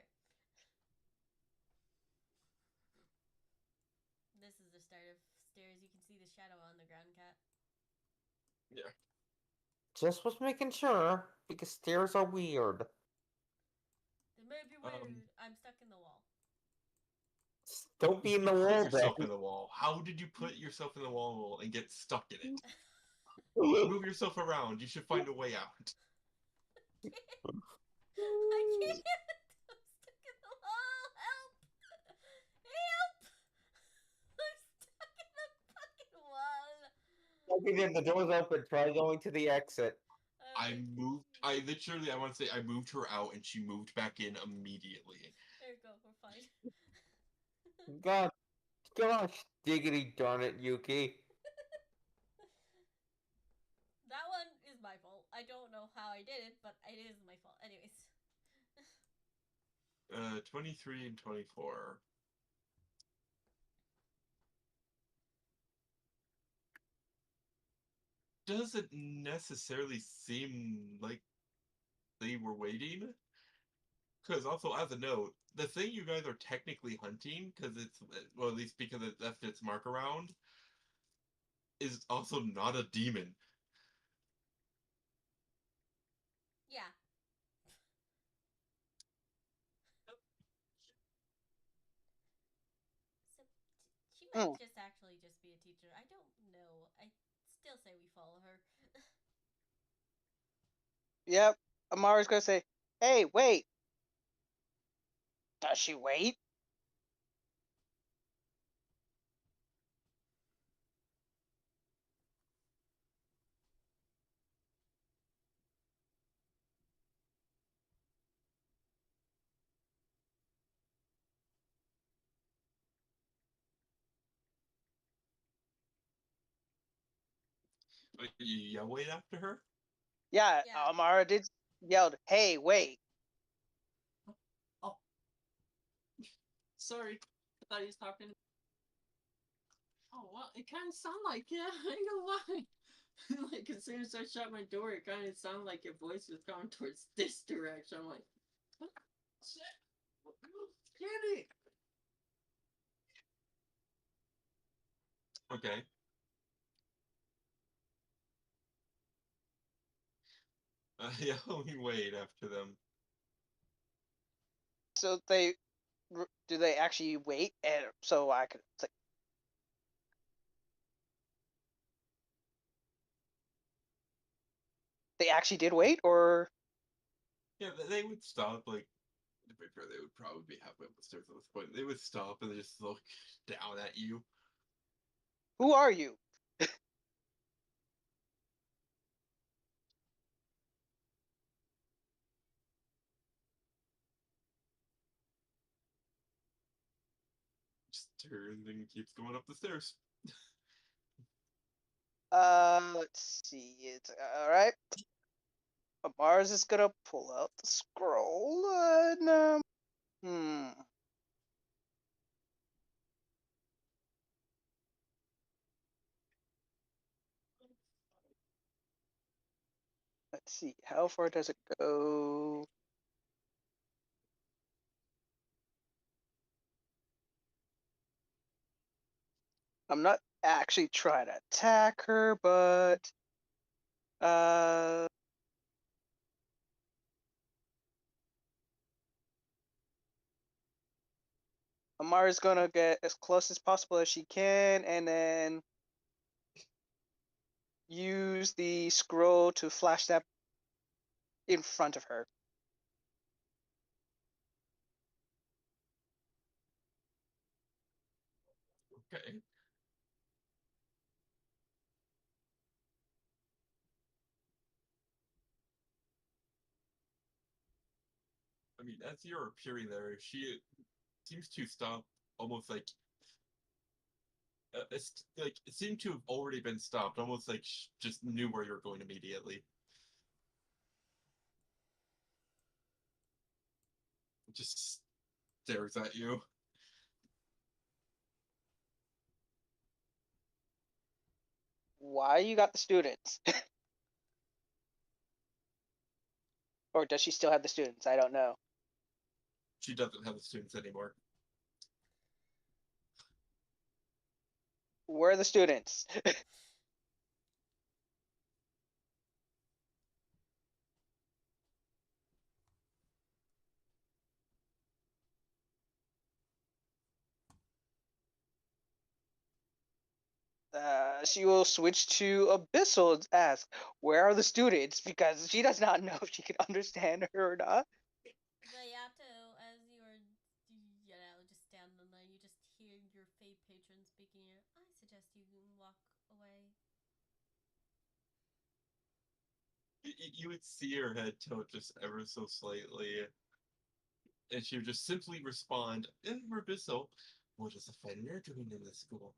This is the start of stairs. You can see the shadow on the ground, Cat. Yeah. Just was making sure because stairs are weird. They may be weird. I'm stuck in the wall. Don't be in the Put wall, yourself then. in the wall. How did you put yourself in the wall and get stuck in it? Move yourself around. You should find a way out. I can't. I'm stuck in the wall. Help! Help! I'm stuck in the fucking wall. Okay, the door's open. Try going to the exit. I want to say I moved her out and she moved back in immediately. There you go. We're fine. God, gosh, diggity darn it, Yuki. That one is my fault. I don't know how I did it, but it is my fault. Anyways. 23 and 24. Doesn't necessarily seem like they were waiting. Because also, as a note, the thing you guys are technically hunting, because it's, well, at least because it left its mark around, is also not a demon. Yeah. So she might just actually just be a teacher. I don't know. I still say we follow her. Yep. Amara's gonna say, "Hey, wait." Does she wait? You yell wait after her? Yeah, Yeah. Amara did yelled, "Hey, wait." Sorry, I thought he was talking. Oh well, it kind of sounded like I ain't gonna lie. Like as soon as I shut my door, it kind of sounded like your voice was coming towards this direction. I'm like, what? Shit, Kitty. Okay. Yell me wait after them. So do they actually wait? And so I could. It's like, they actually did wait, or Yeah, they would stop, like, to be fair, they would probably be halfway up the stairs at this point. They would stop and just look down at you. Who are you? Just turns and keeps going up the stairs. Let's see. It's all right. Mars is gonna pull out the scroll and let's see. How far does it go? I'm not actually trying to attack her, but uh Amara's gonna get as close as possible as she can and then use the scroll to flash that in front of her. Okay. I mean, as you're appearing there, she seems to stop almost like it's like it seemed to have already been stopped, almost like just knew where you were going immediately. Just stares at you. Why you got the students? Or does she still have the students? I don't know. She doesn't have the students anymore. Where are the students? She will switch to Abyssal and ask, where are the students? Because she does not know if she can understand her or not. Vayato, as you are, just standing there, you just hear your Fey patron speaking here. I suggest you walk away. You would see her head tilt just ever so slightly, and she would just simply respond, in Rabisso, what is a Fenrir doing in this school?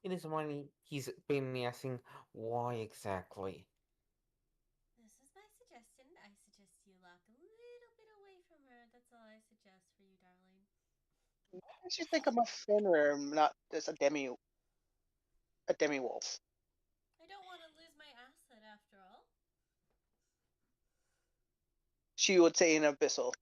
It is when he's been asking why exactly. This is my suggestion. I suggest you walk a little bit away from her. That's all I suggest for you, darling. Why did you think I'm a Fenrir, not just a demi wolf? I don't want to lose my asset after all. She would say in Abyssal.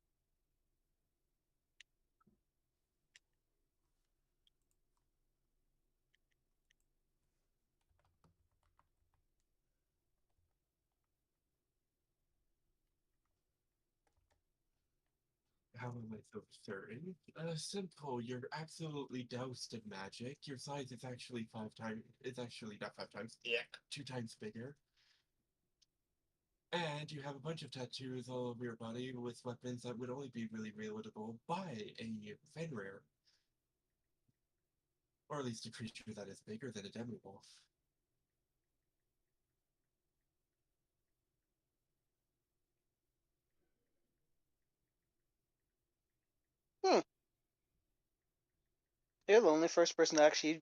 How am I so certain? Simple. You're absolutely doused in magic. Your size is actually 5 times. It's actually not 5 times. Yeah, 2 times bigger. And you have a bunch of tattoos all over your body with weapons that would only be really relatable by a Fenrir. Or at least a creature that is bigger than a demi-wolf. You're the only first person to actually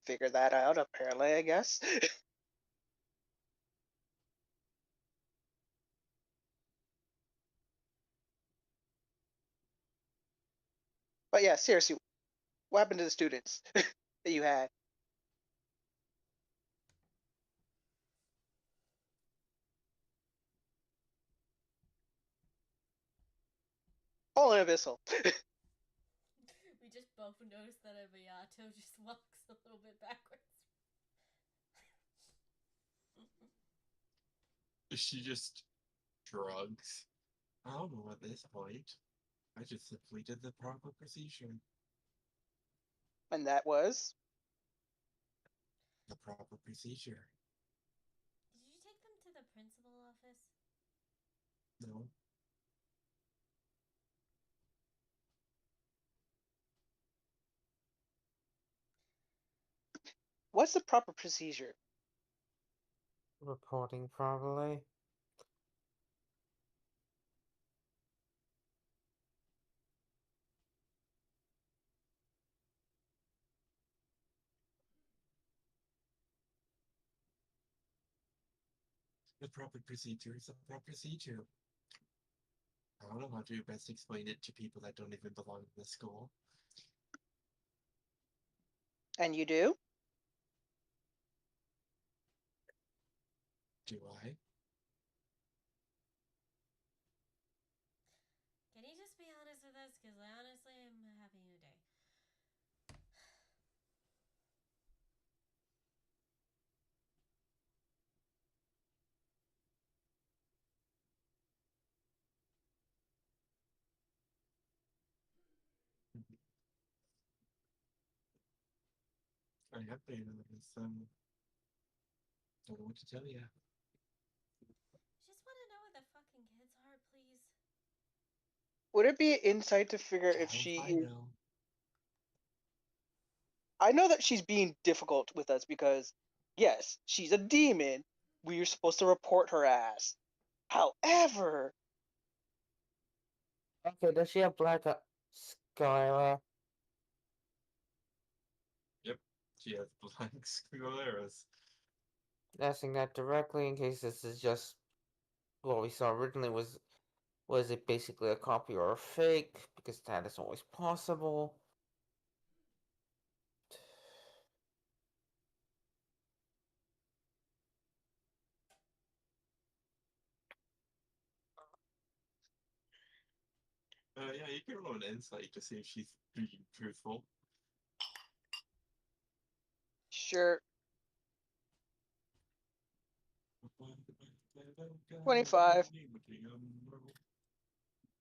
figure that out, apparently, I guess. But yeah, seriously, what happened to the students that you had? All in Abyssal. We just both noticed that Vayato just walks a little bit backwards. She just shrugs. I don't know at this point. I just simply did the proper procedure. And that was? The proper procedure. Did you take them to the principal office? No. What's the proper procedure? Reporting probably. The proper procedure is a proper procedure. I don't know how to best explain it to people that don't even belong in the school. And you do? Do I? Can you just be honest with us? Because honestly, I'm having a day. I have been on this. Don't know what to tell you. Just want to know what the fucking kids are, please. Would it be an insight to figure if I'll she find is? out. I know that she's being difficult with us because, yes, she's a demon. We are supposed to report her as. However, Okay, does she have black Skylar? Yep, she has blank scleras. Asking that directly in case this is just what we saw originally was it basically a copy or a fake? Because that is always possible. Yeah, you can roll an insight to see if she's being truthful. sure, 25.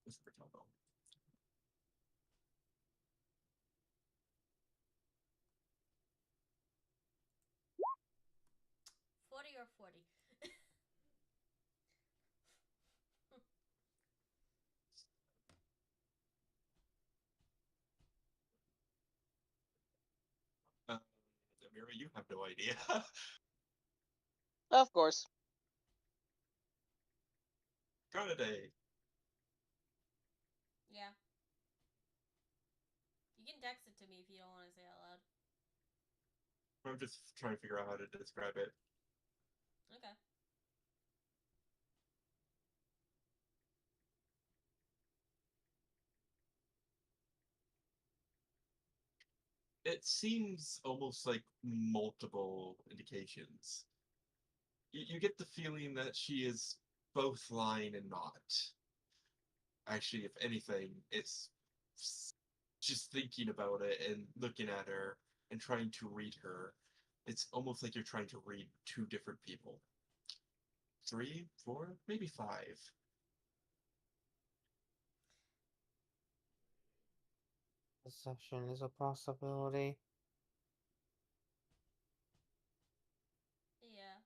Whisper. 40 or 40. Amira, you have no idea. Of course. Carnaday. Yeah. You can text it to me if you don't want to say it out loud. I'm just trying to figure out how to describe it. Okay. It seems almost like multiple indications. You get the feeling that she is both lying and not. Actually, if anything, it's just thinking about it and looking at her and trying to read her. It's almost like you're trying to read two different people. 3, 4, maybe 5. Deception is a possibility. Yeah.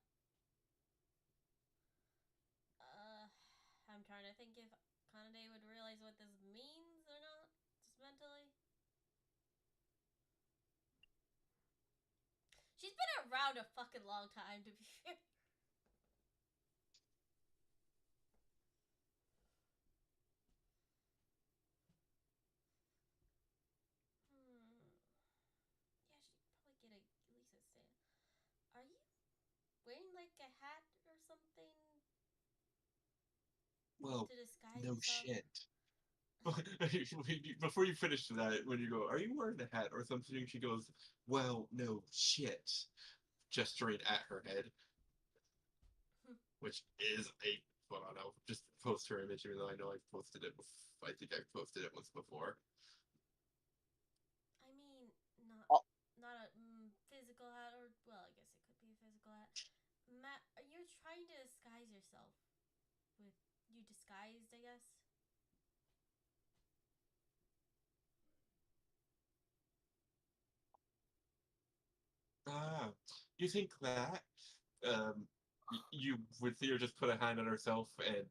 I'm trying to think if Kanade would realize what this means or not, just mentally. She's been around a fucking long time, to be fair. Yeah, she'd probably get at least a stand. Are you wearing like a hat or something Well, to disguise no yourself? shit. Before you finish that, when you go, are you wearing a hat or something? She goes, well, no shit, gesturing at her head, which is a. Well, I'll just post her image, even though I know I've posted it. I think I've posted it once before. I mean, not Oh. not a physical hat, or well, I guess it could be a physical hat. Matt, you're trying to disguise yourself with you disguised, I guess. Ah, you think that? You would see her just put a hand on herself and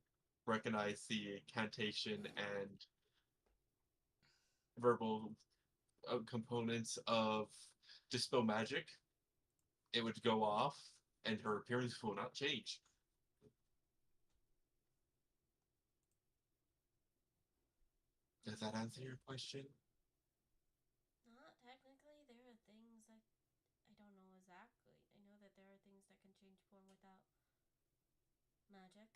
recognize the incantation and verbal components of Dispel Magic, it would go off and her appearance will not change. Does that answer your question? Not technically. There are things that I don't know exactly. I know that there are things that can change form without magic.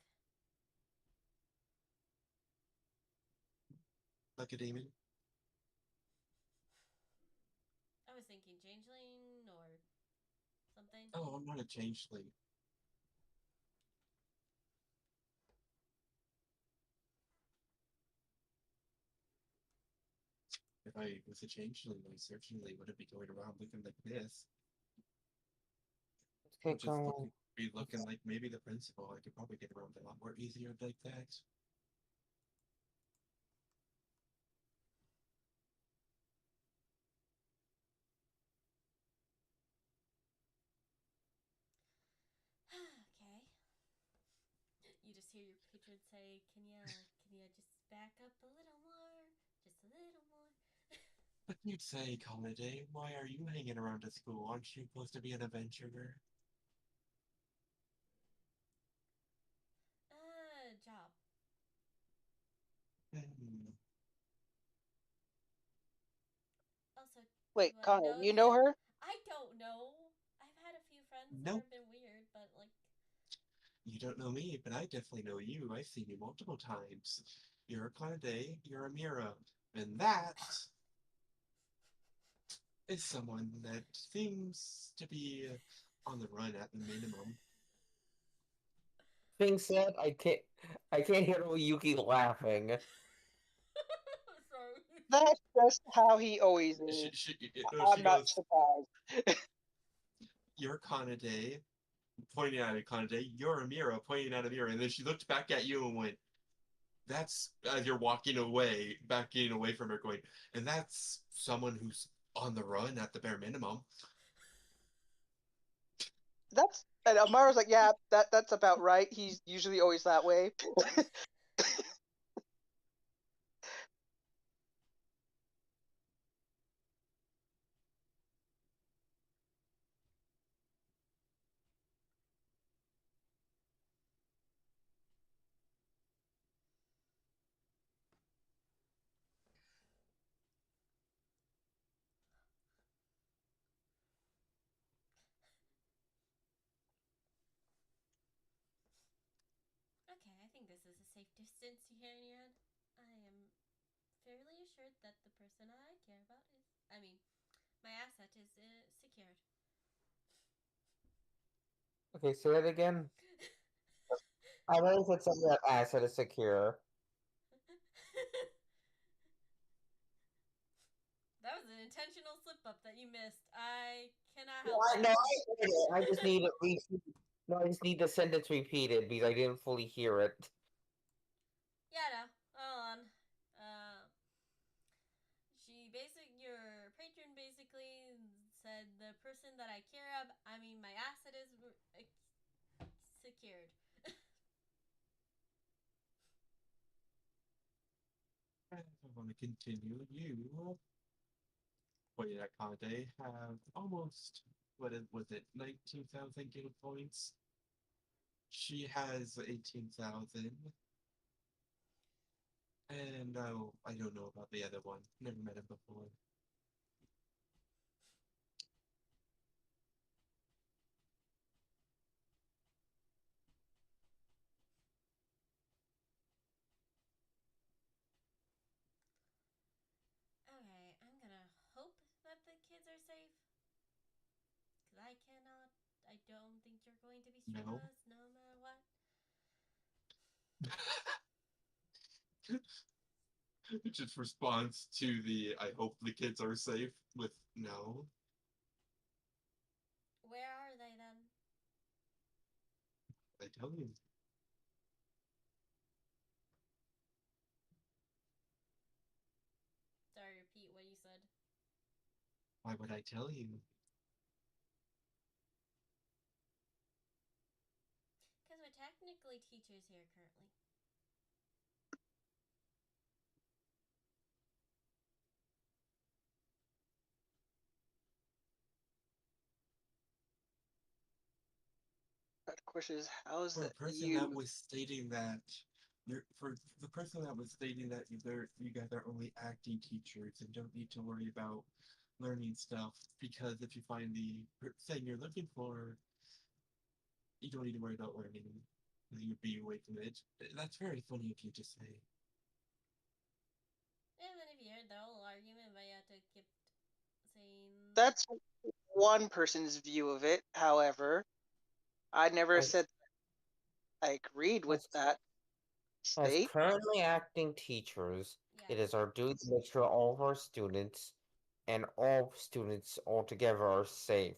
Like a demon? I was thinking changeling or something. Oh, I'm not a changeling. If I was a changeling, I certainly wouldn't be going around looking like this. Okay, I'd just be looking like maybe the principal. I could probably get around a lot more easier like that. Okay. You just hear your patron say, can you just back up a little more? Just a little more." But you'd say, Holiday, why are you hanging around at school? Aren't you supposed to be an adventurer? Job. Hmm. Also, Wait, do I Connor, know you know you? her? I don't know. I've had a few friends that Nope. have been weird, but like, You don't know me, but I definitely know you. I've seen you multiple times. You're a Holiday, you're a Mira. And that is someone that seems to be on the run at the minimum. Being said, I can't hear Yuki laughing. sorry. That's just how he always She, is. she, I'm she not goes, surprised. you're Kanade, pointing at a Kanade, you're a Mira, pointing at a Mira. And then she looked back at you and went, that's, as you're walking away, backing away from her, going, and that's someone who's on the run at the bare minimum. That's and Amara's like, yeah, that's about right. He's usually always that way. Okay, I think this is a safe distance you hear in your head. I am fairly assured that the person I care about is. I mean, my asset is secured. Okay, say that again. I know if it's something that asset is secure. That was an intentional slip up that you missed. I cannot No, help I, that. no, I heard it. I just need it repeated. No, I just need the sentence repeated because I didn't fully hear it. Yeah, no. Hold on. Your patron basically said the person that I care of. I mean, my asset is secured. I want to continue. You, pointing at Kanade, have almost, was it, 19,000 guild points? She has 18,000. And oh, I don't know about the other one. Never met him before. Okay, I'm gonna hope that the kids are safe. Because I cannot. I don't think you're going to be straight No. with us no matter what. It just responds to the I hope the kids are safe with no. Where are they then? I tell you. Sorry, repeat what you said. Why would I tell you? Because we're technically teachers here currently. the question is, how is For a that person that was stating that for the person that was stating that you guys are only acting teachers and don't need to worry about learning stuff because if you find the thing you're looking for, you don't need to worry about learning. You'd be away from it. That's very funny of you to say. And then if you heard the whole argument, Vayata kept saying. That's one person's view of it. However, I never As- said I agreed with as- that As state. currently acting teachers, it Yeah. is our duty to make sure all of our students and all students altogether are safe.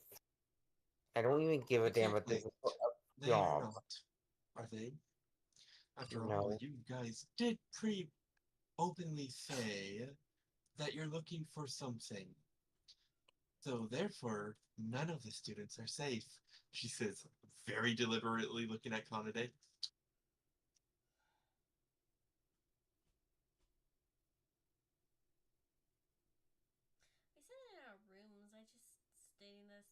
I don't even give a damn if this Exactly. is a They are job. not, are they? After all, No. you guys did pretty openly say that you're looking for something. So therefore, none of the students are safe, she says, very deliberately looking at Kanade. We sit in our rooms. I just stating this.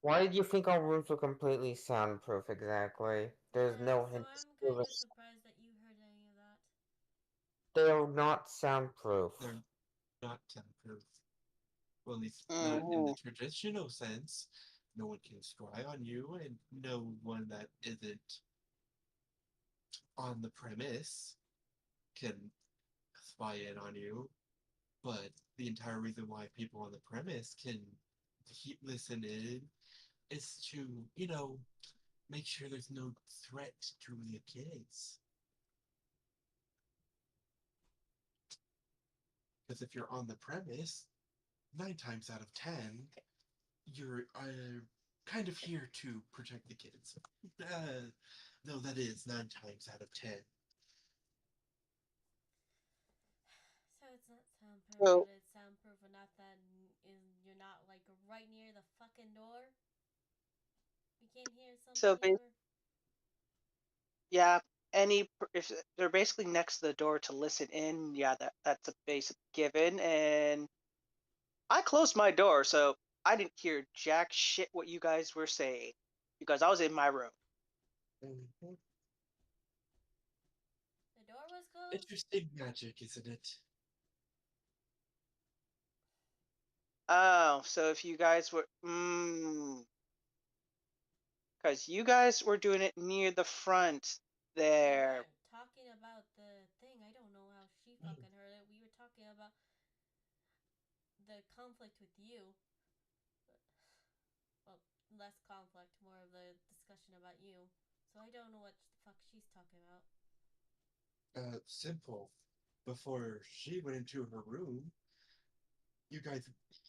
Why did you think our rooms were completely soundproof exactly? There's Yeah, no so hint I'm of kind of service. surprised that you heard any of that. They're not soundproof. They're not soundproof. Well, at least not in Mhm. the traditional sense. No one can spy on you, and no one that isn't on the premise can spy in on you. But the entire reason why people on the premise can keep listening is to, make sure there's no threat to the kids. Because if you're on the premise, 9 times out of 10, you're kind of here to protect the kids. No, that is 9 times out of 10. So it's not soundproof, So, but it's soundproof enough that you're not like right near the fucking door. You can't hear so something or. yeah, if they're basically next to the door to listen in, yeah, that's a basic given. And I closed my door, so I didn't hear jack shit what you guys were saying because I was in my room. Mhm. The door was closed. Interesting magic, isn't it? Oh, so if you guys were, because you guys were doing it near the front We there. weren't talking about the thing. I don't know how she fucking heard it. We were talking about the conflict with you. Well, less conflict, more of the discussion about you. So I don't know what the fuck she's talking about. Simple. Before she went into her room,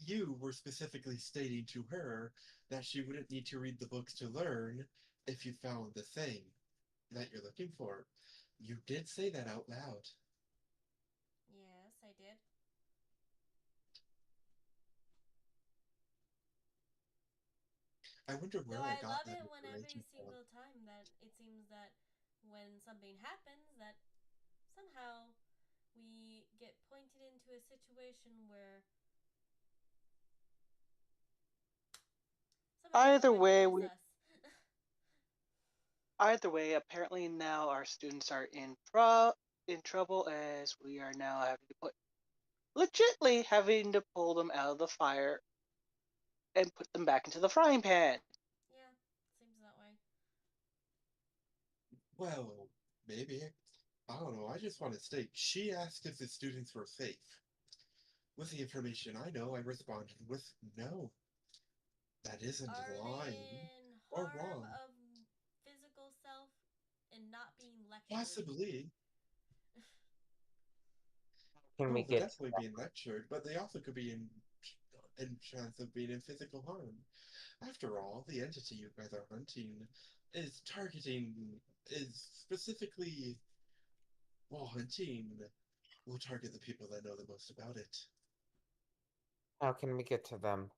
you were specifically stating to her that she wouldn't need to read the books to learn if you found the thing that you're looking for. You did say that out loud. Yes, I did. I wonder where Though I I got love that it when every information from. single time that it seems that when something happens that somehow we get pointed into a situation where somehow Either nobody way, hears us. either way, apparently now our students are in trouble as we are now having to pull them out of the fire and put them back into the frying pan. Yeah, seems that way. Well, maybe. I don't know. I just want to state she asked if the students were safe. With the information I know, I responded with no. That isn't Are lying they in or harm wrong. of physical self and not being lectured? Possibly. Can we Oh, they're get definitely being lectured, but they also could be in chance of being in physical harm. After all, the entity you guys are hunting is specifically, while hunting, will target the people that know the most about it. how can we get to them?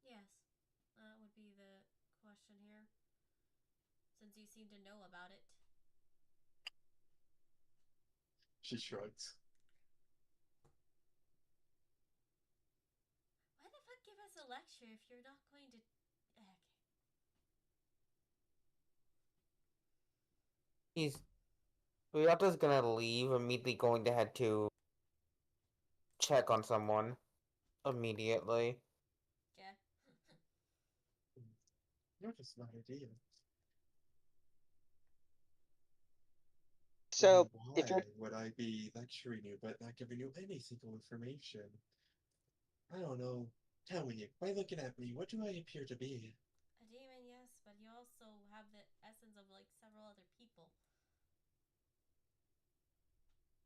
Yes, that would be the question here. Since you seem to know about it. She shrugs. Why the fuck give us a lecture if you're not going to. Okay. He's Ryata's gonna leave, immediately going to head to check on someone immediately. Yeah. You're just my idea. So Then if you're why would I be lecturing you but not giving you any single information? I don't know. Tell me, by looking at me, what do I appear to be? A demon, yes, but you also have the essence of like several other people.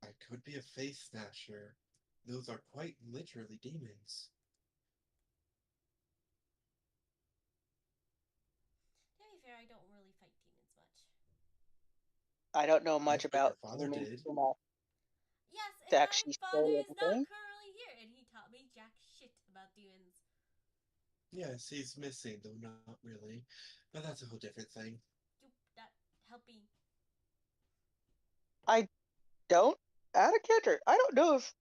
I could be a face snatcher. Those are quite literally demons. To be fair, I don't really fight demons much. I don't know much Yes, but your about father humans did. enough Yes, to and my actually father say is not anything. currently here, and he taught me jack shit about demons. Yes, he's missing, though not really. But that's a whole different thing. You not helping. I don't out of character. I don't know if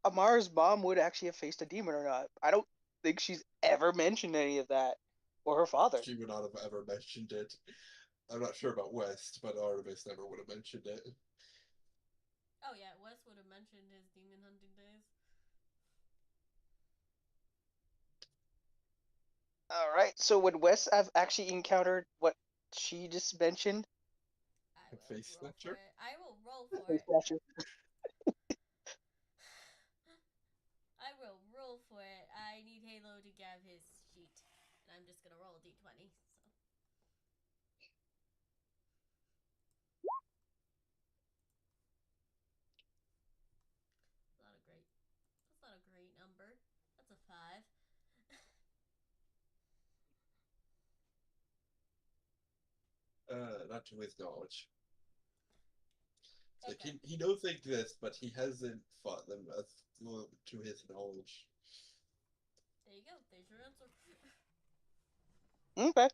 Amara's mom would actually have faced a demon or not. I don't think she's ever mentioned any of that, or her father. She would not have ever mentioned it. I'm not sure about West, but Artemis never would have mentioned it. Oh yeah, Wes would have mentioned his demon hunting days. All right. So would Wes have actually encountered what she just mentioned? I A will face roll for snatcher? it. I will roll for Face it. snatcher. I will roll for it. I need Halo to grab his sheet. And I'm just gonna roll a d20. So that's not a great number. That's a 5. Not to his knowledge. It's like Okay. he knows they exist, but he hasn't fought them as well, to his knowledge. There you go. There's your answer. Okay.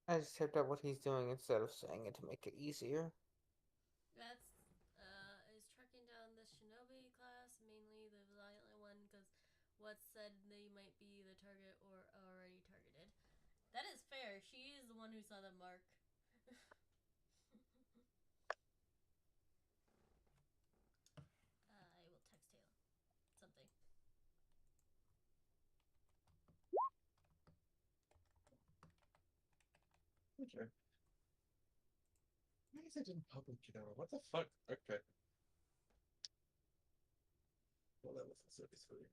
I just typed out what he's doing instead of saying it to make it easier. That's is tracking down the shinobi class, mainly the violent one, because what said they might be the target or already targeted. That is fair. She is the one who saw the mark. I will text Taylor something. Okay. Why is it in public now? What the fuck? Okay. Well, that was a service for you.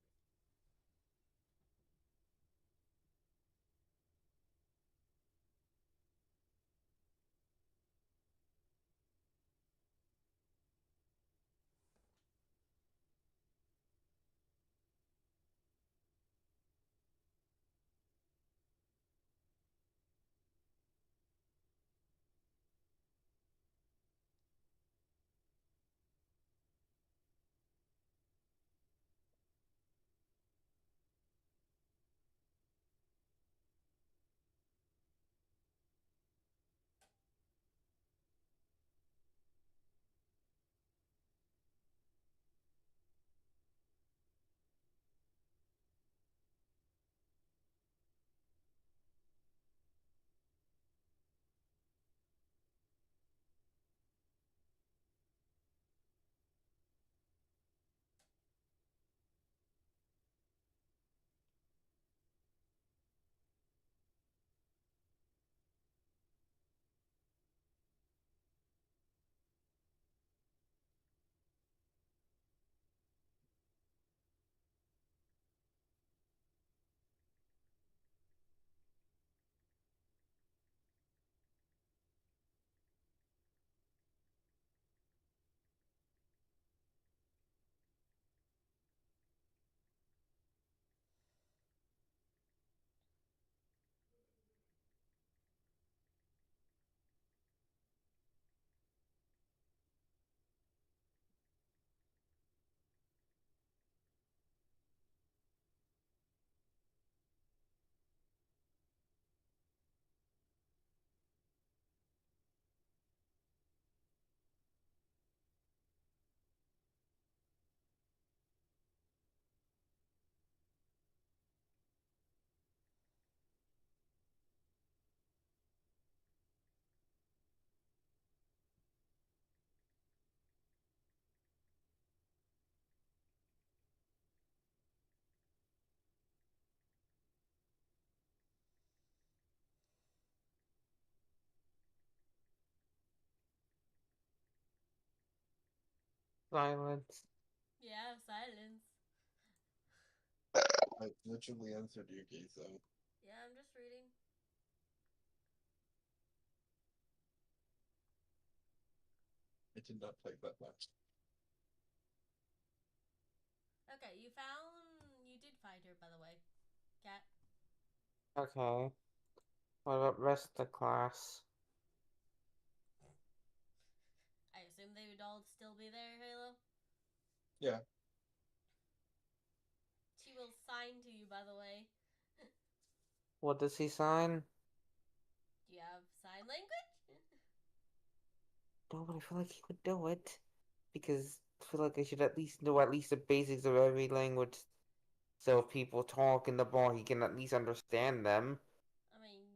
Silence. Yeah, silence. I literally answered you, Geisa. Yeah, I'm just reading. I did not type that much. Okay, you did find her, by the way. Cat. Okay. What about rest of the class? I assume they would all still be there, Halo? Yeah. She will sign to you, by the way. What does he sign? Do you have sign language? No, but I feel like he would know it. Because I feel like I should at least know at least the basics of every language. So if people talk in the bar, he can at least understand them. I mean,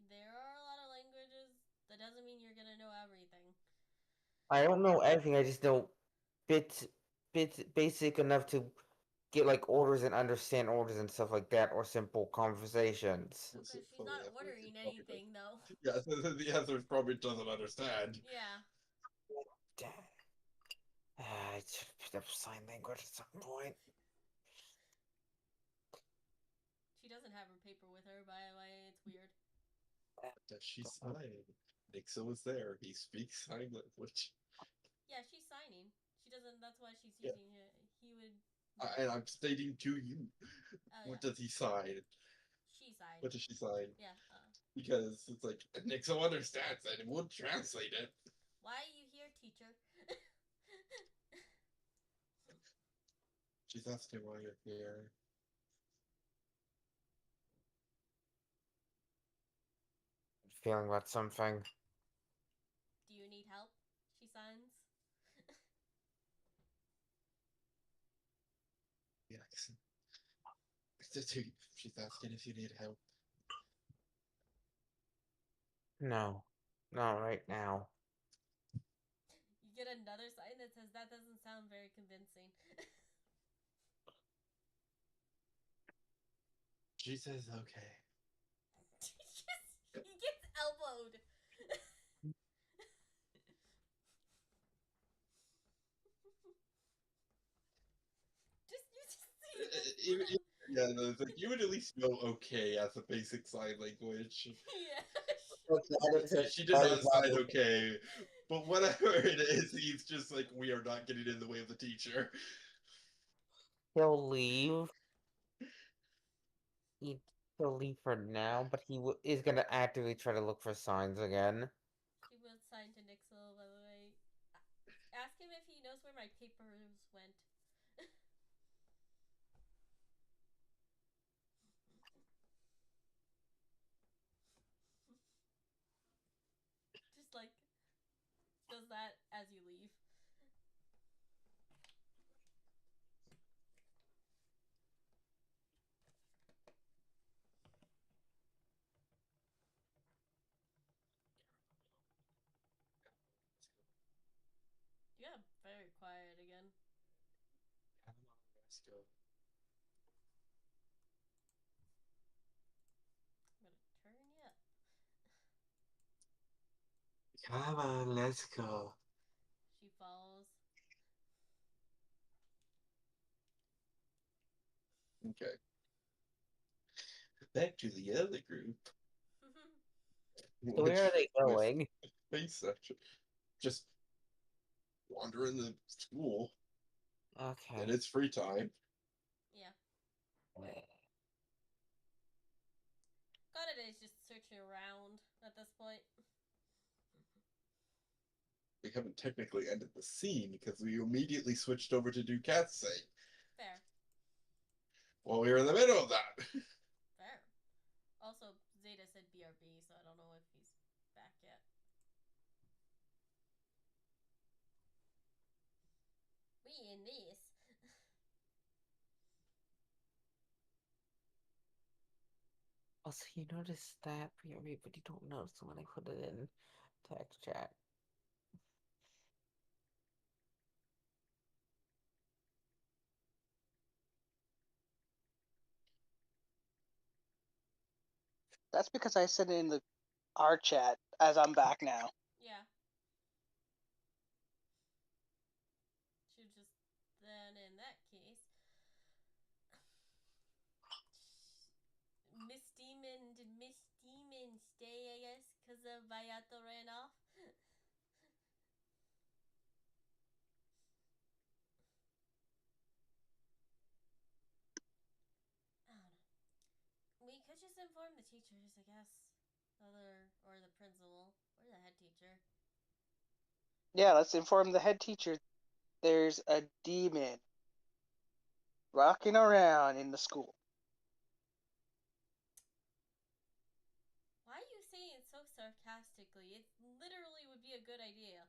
there are a lot of languages. That doesn't mean you're gonna know everything. I don't know everything, I just know bits basic enough to get like orders and understand orders and stuff like that, or simple conversations. Yes, Okay, it's she's funny, not I think ordering it probably does. anything, though. Yeah, so the answer probably doesn't understand. Yeah. I should have picked up sign language at some point. She doesn't have her paper with her, by the way. It's weird. Does she sign? Nixon was there. He speaks sign language. Yeah, she's signing. She doesn't. That's why she's Yeah. using it. He would. And I'm stating to you, Oh, what yeah. does he sign? She signed. What does she sign? Yeah. Because it's like Nixon understands it and would translate it. Why are you here, teacher? She's asking why you're here. Feeling about something. Do you need help? She signs. Yeah, she's asking if you need help. No. Not right now. You get another sign that says that doesn't sound very convincing. She says okay. He gets elbowed. You just see. Yeah, no, it's like you would at least know okay as a basic sign language. Yeah. She did not sign okay, but whatever it is, he's just like, we are not getting in the way of the teacher. He'll leave. He'll leave for now, but he is gonna actively try to look for signs again. She will sign to Nixel, by the way. Ask him if he knows where my papers went. Just like does that as you leave. Yeah, very quiet again. Come on, let's go. I'm gonna turn you up. Come on, let's go. She falls. Okay. Back to the other group. So where are they going? Space section. Just wandering the school. Okay. And it's free time. Yeah. Kanade is just searching around at this point. We haven't technically ended the scene because we immediately switched over to do Cat's Say. Fair. Well, we were in the middle of that. Fair. Also, Zeta said BRB, so I don't know if he's back yet. We in this. Also, you notice that BRB, but you don't notice when I put it in text chat. That's because I said it in our chat as I'm back now. Yeah. Should then in that case, did Miss Demon stay, I guess, because of Vayato ran off? I don't know. We could just inform the teachers, I guess. Or the principal, or the head teacher. Yeah, let's inform the head teacher. There's a demon rocking around in the school. Why are you saying it so sarcastically? It literally would be a good idea.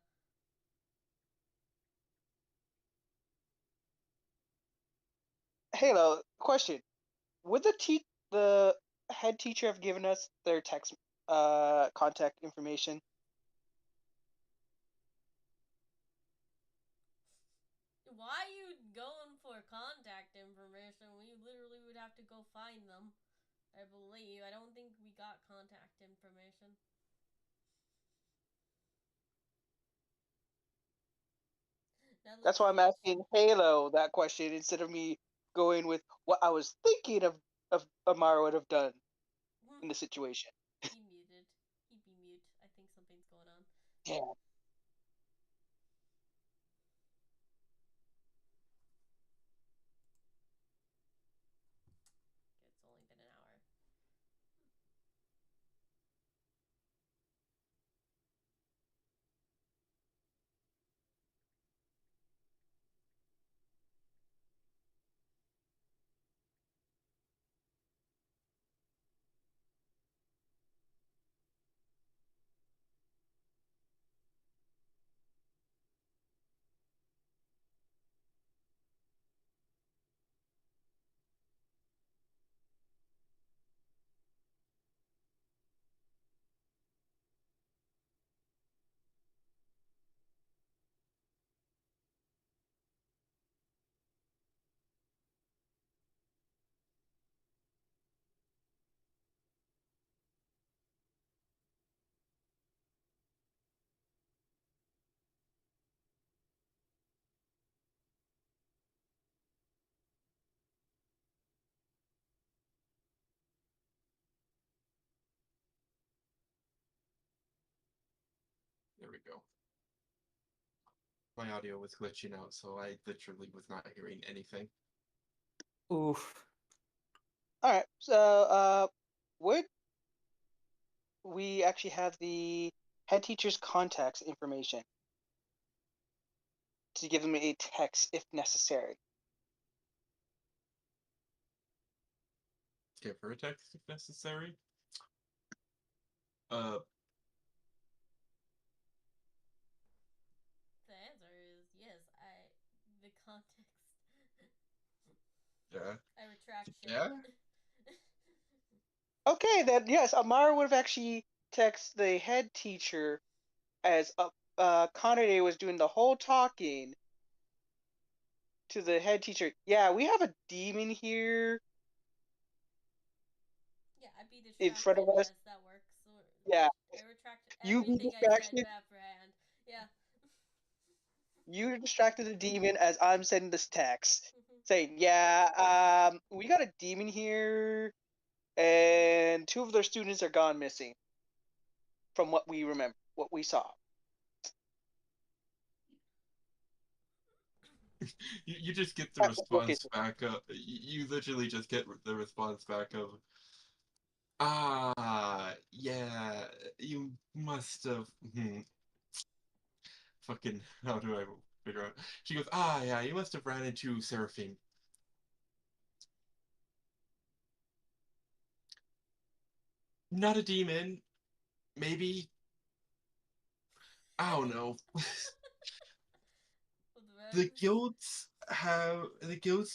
Halo, question: would the head teacher have given us their text contact information? Why are you going for contact information? We literally would have to go find them. I believe. I don't think we got contact information. Now That's why let's. I'm asking Halo that question instead of me going with what I was thinking of Amara would have done in the situation. He muted. He'd be mute. I think something's going on. Yeah. It's only been an hour. There we go. My audio was glitching out, so I literally was not hearing anything. Oof. All right. So, would we actually have the head teacher's contacts information to give them a text if necessary? Give her a text if necessary. The answer is yes. The context. Yeah. I retract shit. Yeah? Okay, then yes, Amara would have actually texted the head teacher as Kanade was doing the whole talking to the head teacher. Yeah, we have a demon here Yeah, I'd be in front distracted. of us. Yes, that works. Yeah, I retract you be everything I said distracted. beforehand. Yeah. You distracted the demon as I'm sending this text Mhm. saying, "Yeah, we got a demon here, and two of their students are gone missing. From what we remember, what we saw." You just get the That's what book is. response back up. You literally just get the response back of, ah, yeah, you must have. Fucking, how do I figure out? She goes, ah, yeah, you must have ran into Seraphine. Not a demon, maybe. I don't know. The guilds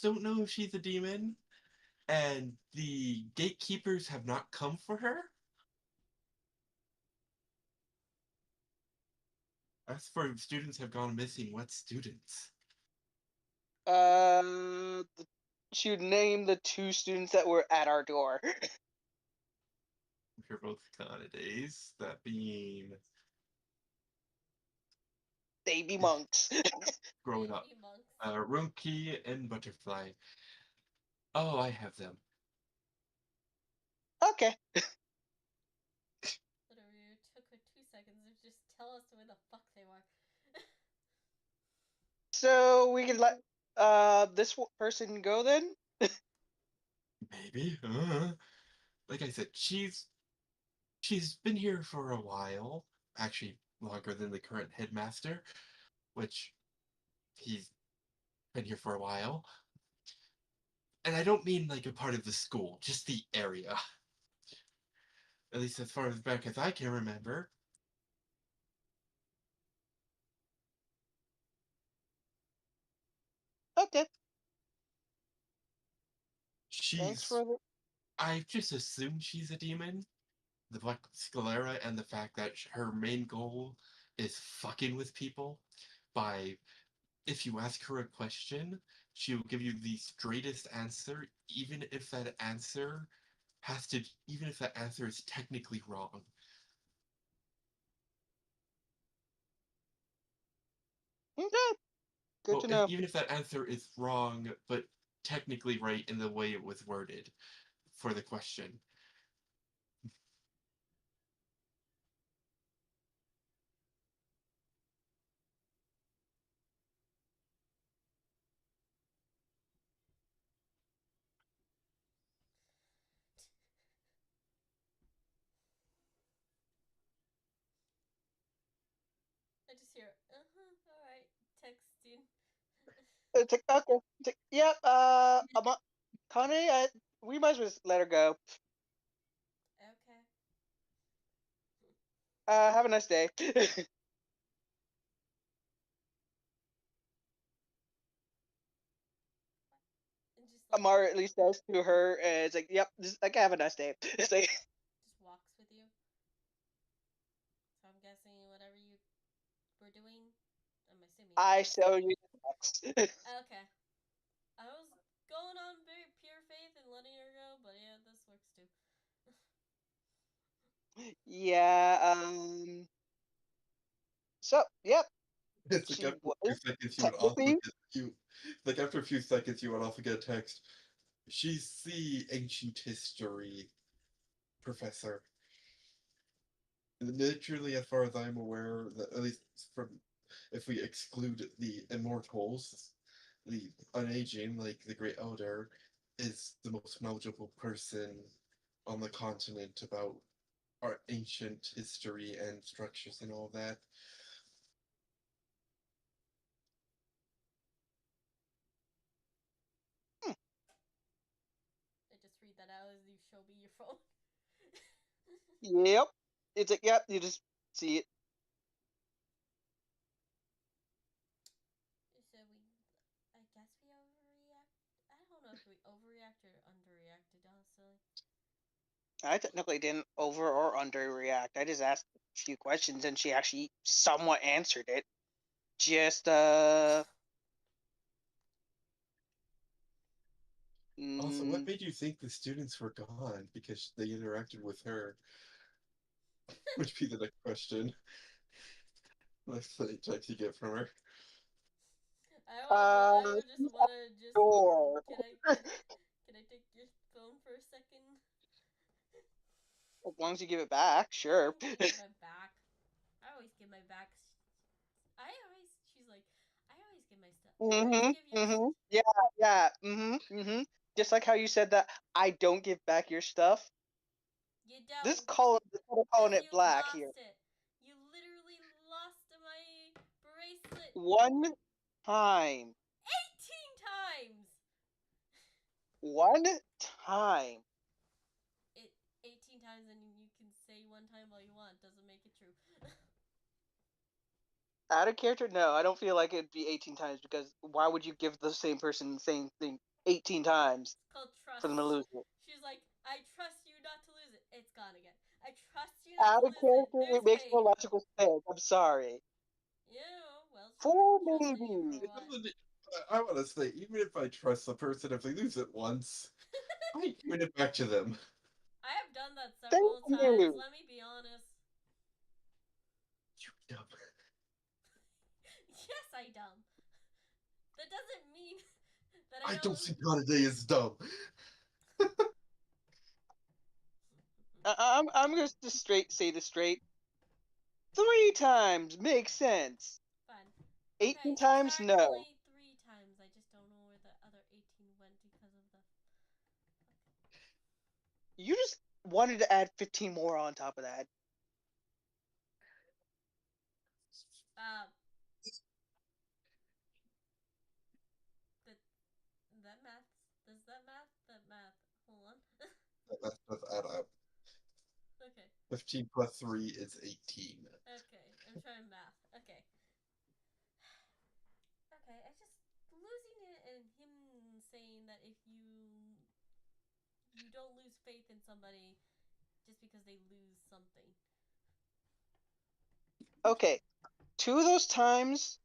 don't know if she's a demon, and the gatekeepers have not come for her. As for students have gone missing, what students? Uh, she would name the two students that were at our door. If you're both Kanades, that being baby monks. growing up. Baby monks. Runki and Butterfly. Oh, I have them. Okay. Literally, it took her 2 seconds to just tell us where the fuck they were. So we can let this person go then. Maybe. Like I said, she's been here for a while. Actually, longer than the current headmaster, which he's been here for a while. And I don't mean like a part of the school, just the area. At least as far as back as I can remember. Okay. Thanks She's. for the. I just assumed she's a demon. The Black Sclera and the fact that her main goal is fucking with people by, if you ask her a question, she will give you the straightest answer, even if that answer is technically wrong. Okay. Good Well, to know. even if that answer is wrong, but technically right in the way it was worded for the question. I just hear, alright, texting. Okay. Yep. Connie, we might as well just let her go. Okay. Have a nice day. And just like, Amara at least says to her, and it's like, "Yep, just like have a nice day." It's like, just walks with you. So I'm guessing whatever you were doing, I'm assuming. I show you the text. Okay. I was going on very pure faith and letting her go, but yeah, this works too. Yeah. So, yep. It's like She after a was few seconds, you would also technically. like after a few seconds, you would also get a text. She's the ancient history professor. Literally, as far as I'm aware, that at least from if we exclude the immortals, the unaging, like the Great Elder, is the most knowledgeable person on the continent about our ancient history and structures and all that. I just read that out as you show me your phone. Yep. It's like, yep. You just see it. So I guess we overreact. I don't know if we overreact or underreacted, honestly. I technically didn't over or underreact. I just asked a few questions, and she actually somewhat answered it. Just Also, mm, what made you think the students were gone because they interacted with her? Would be the next question. Let's check to get from her. I would just wanna just sure. can I take your phone for a second? As long as you give it back, sure. I'm gonna give it back. I always give my back. She's like, I always give my stuff. I always give yours. Yeah. Just like how you said that I don't give back your stuff. You don't. This call we're calling it You black lost here. it. You literally lost my bracelet One time. 18 times. One time. 18 times, and you can say one time all you want. Doesn't make it true. Out of character? No, I don't feel like it'd be 18 times because why would you give the same person the same thing 18 times It's called trust. for them to lose it? She's like, I trust you not to lose it. It's gone again. I trust you not Out to of lose character, it. There's it makes no pain. logical sense. I'm sorry. Yeah, well, she For trusted you maybe. for what? I want to say, even if I trust the person, if they lose it once, I give it back to them. I have done that several Thank times. you. Let me be honest. You dumb. I dumb. That doesn't mean that I don't see Kanade as dumb. I'm gonna just say this straight. 3 times makes sense. Fun. 18 it's times, no. actually 3 times. I just don't know where the other 18 went because of the. You just wanted to add 15 more on top of that. Uh, that math. Does that math? That math. Hold on. That does add up. Okay. 15 plus 3 is 18. Okay. I'm trying math. Okay. Okay. I just losing it and him saying that if you don't lose faith in somebody just because they lose something. Okay, 2 of those times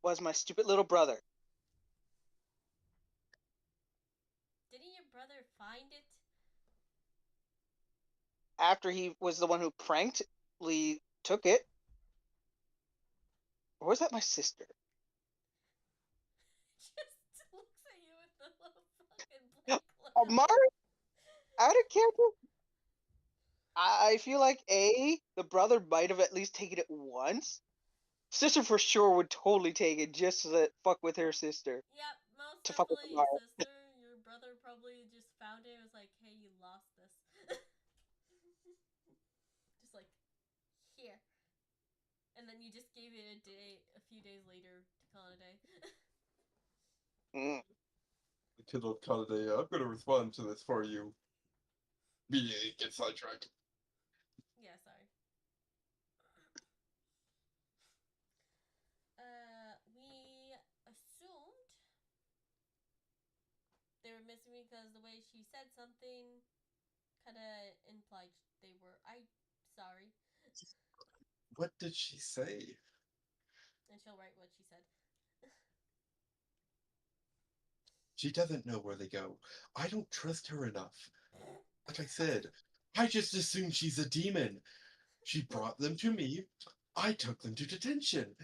was my stupid little brother. Didn't your brother find it? After he was the one who prankedly took it. Or was that my sister? Just looks at you with the little fucking blank look. Amari? Out of character? I feel like the brother might have at least taken it once. Sister for sure would totally take it just to fuck with her sister. Yep, most To fuck with definitely your Amara. sister. Your brother probably just found it and was like, hey, you lost this. Just like, here. And then you just gave it a few days later to call it a day. Mm. The kid old Kanade, I'm going to respond to this for you. Meaning, get sidetracked. Yeah, sorry. We assumed they were missing me because the way she said something kind of implied they were. Sorry. What did she say? And she'll write what she said. She doesn't know where they go. I don't trust her enough. Like I said, I just assumed she's a demon. She brought them to me. I took them to detention.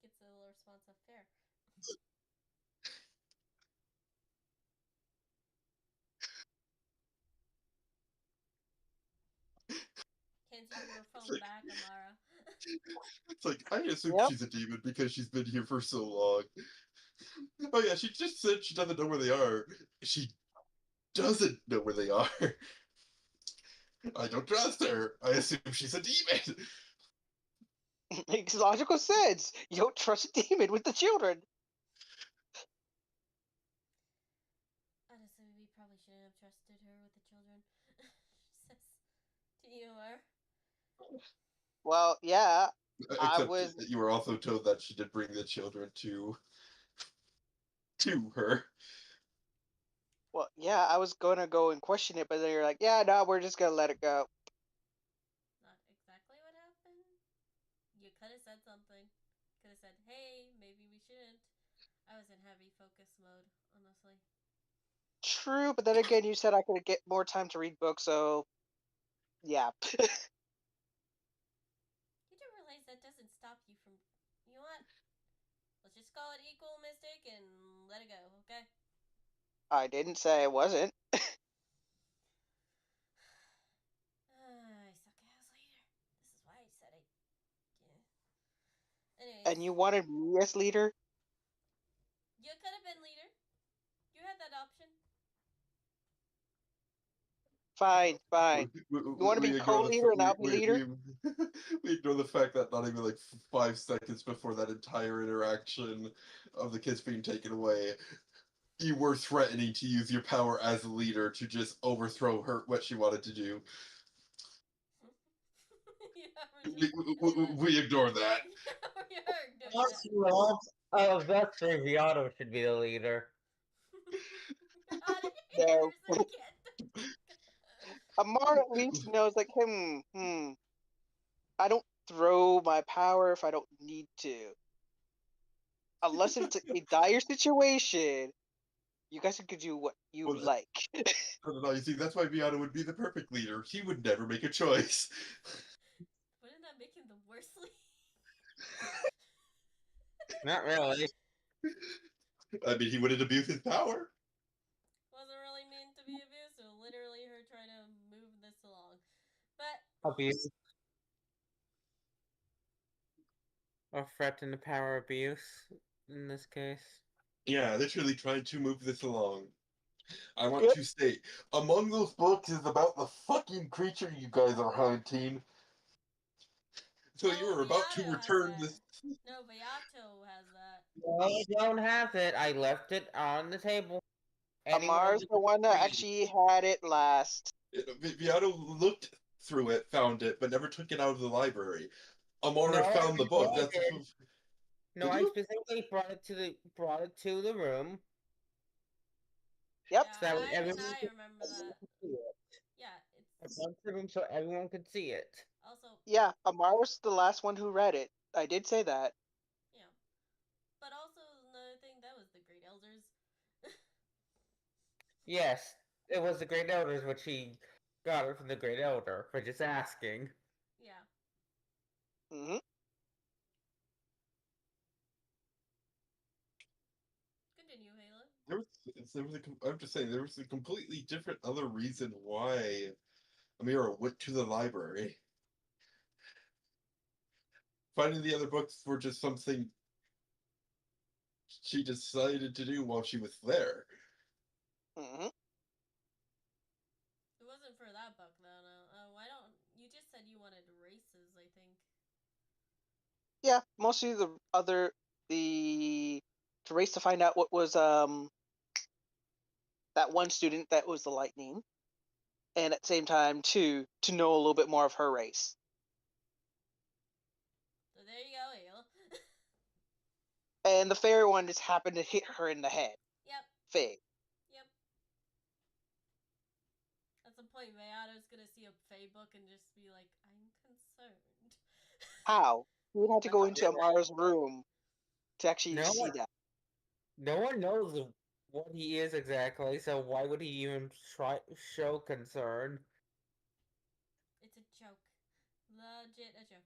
Just gets a little response of fair. Can't use your phone back, Amara. It's like, I assume Yep. she's a demon because she's been here for so long. Oh yeah, she just said she doesn't know where they are. She doesn't know where they are. I don't trust her. I assume she's a demon. Makes logical sense. You don't trust a demon with the children. Honestly, we probably shouldn't have trusted her with the children. Says to you, Amara. Well, yeah. I Except was that you were also told that she did bring the children to her. Well, yeah, I was gonna go and question it, but then you're like, yeah, no, we're just gonna let it go. Not exactly what happened. You could have said something. Could have said, hey, maybe we shouldn't. I was in heavy focus mode, honestly. True, but then again, you said I could get more time to read books, so yeah. You do realize that doesn't stop you from. You know what? Let's just call it equal mistake and let it go, okay? I didn't say I wasn't. I suck as leader. This is why I said I. Yeah. Anyways. And you wanted me as leader? You could have been leader. You had that option. Fine, fine. You want to be co-leader and I'll be leader? We ignore the fact that not even like 5 seconds before that entire interaction of the kids being taken away, you were threatening to use your power as a leader to just overthrow her what she wanted to do. We ignore that. Vester Viato should be the leader. No. Amara at least knows, like, I don't throw my power if I don't need to. Unless it's a dire situation. You guys could do what you Well, like. No, you see, that's why Miata would be the perfect leader. He would never make a choice. Wouldn't that make him the worst leader? Not really. I mean, he wouldn't abuse his power. Wasn't really meant to be abusive. Literally her trying to move this along. But Abuse. Or threaten the power abuse in this case. Yeah, literally trying to move this along. I want Yep. to say, among those books is about the fucking creature you guys are hunting. So you Oh, were about to Beato has return that. this. No, Beato has that. No, I don't have it. I left it on the table. Amar's the one that actually had it last. Viato looked through it, found it, but never took it out of the library. Amara No, found the book. I That's did. No, Did I you? specifically brought it to the room. Yep. Yeah, So that I everyone remember that. could see it. Yeah, I it's brought it to the room so everyone could see it. also Yeah, Amar was the last one who read it. I did say that. yeah. But also another thing, that was the Great Elders. Yes, it was the Great Elders, which he got it from the Great Elder for just asking. Yeah. Hmm. Continue, Halo. I'm just saying, there was a completely different other reason why Amira went to the library. Finding the other books were just something she decided to do while she was there. Hmm. It wasn't for that book though. No. Why don't you just said you wanted races? I think. Yeah, mostly to race to find out what was that one student that was the lightning, and at the same time to know a little bit more of her race. So there you go, Halo. And the fairy one just happened to hit her in the head. Yep. Fig. Yep. At some point, Mayato's gonna see a Fae book and just be like, "I'm concerned." How? You would have to go into Amara's room to actually No see one, that. no one knows what he is exactly, so why would he even try show concern? It's a joke. Legit a joke.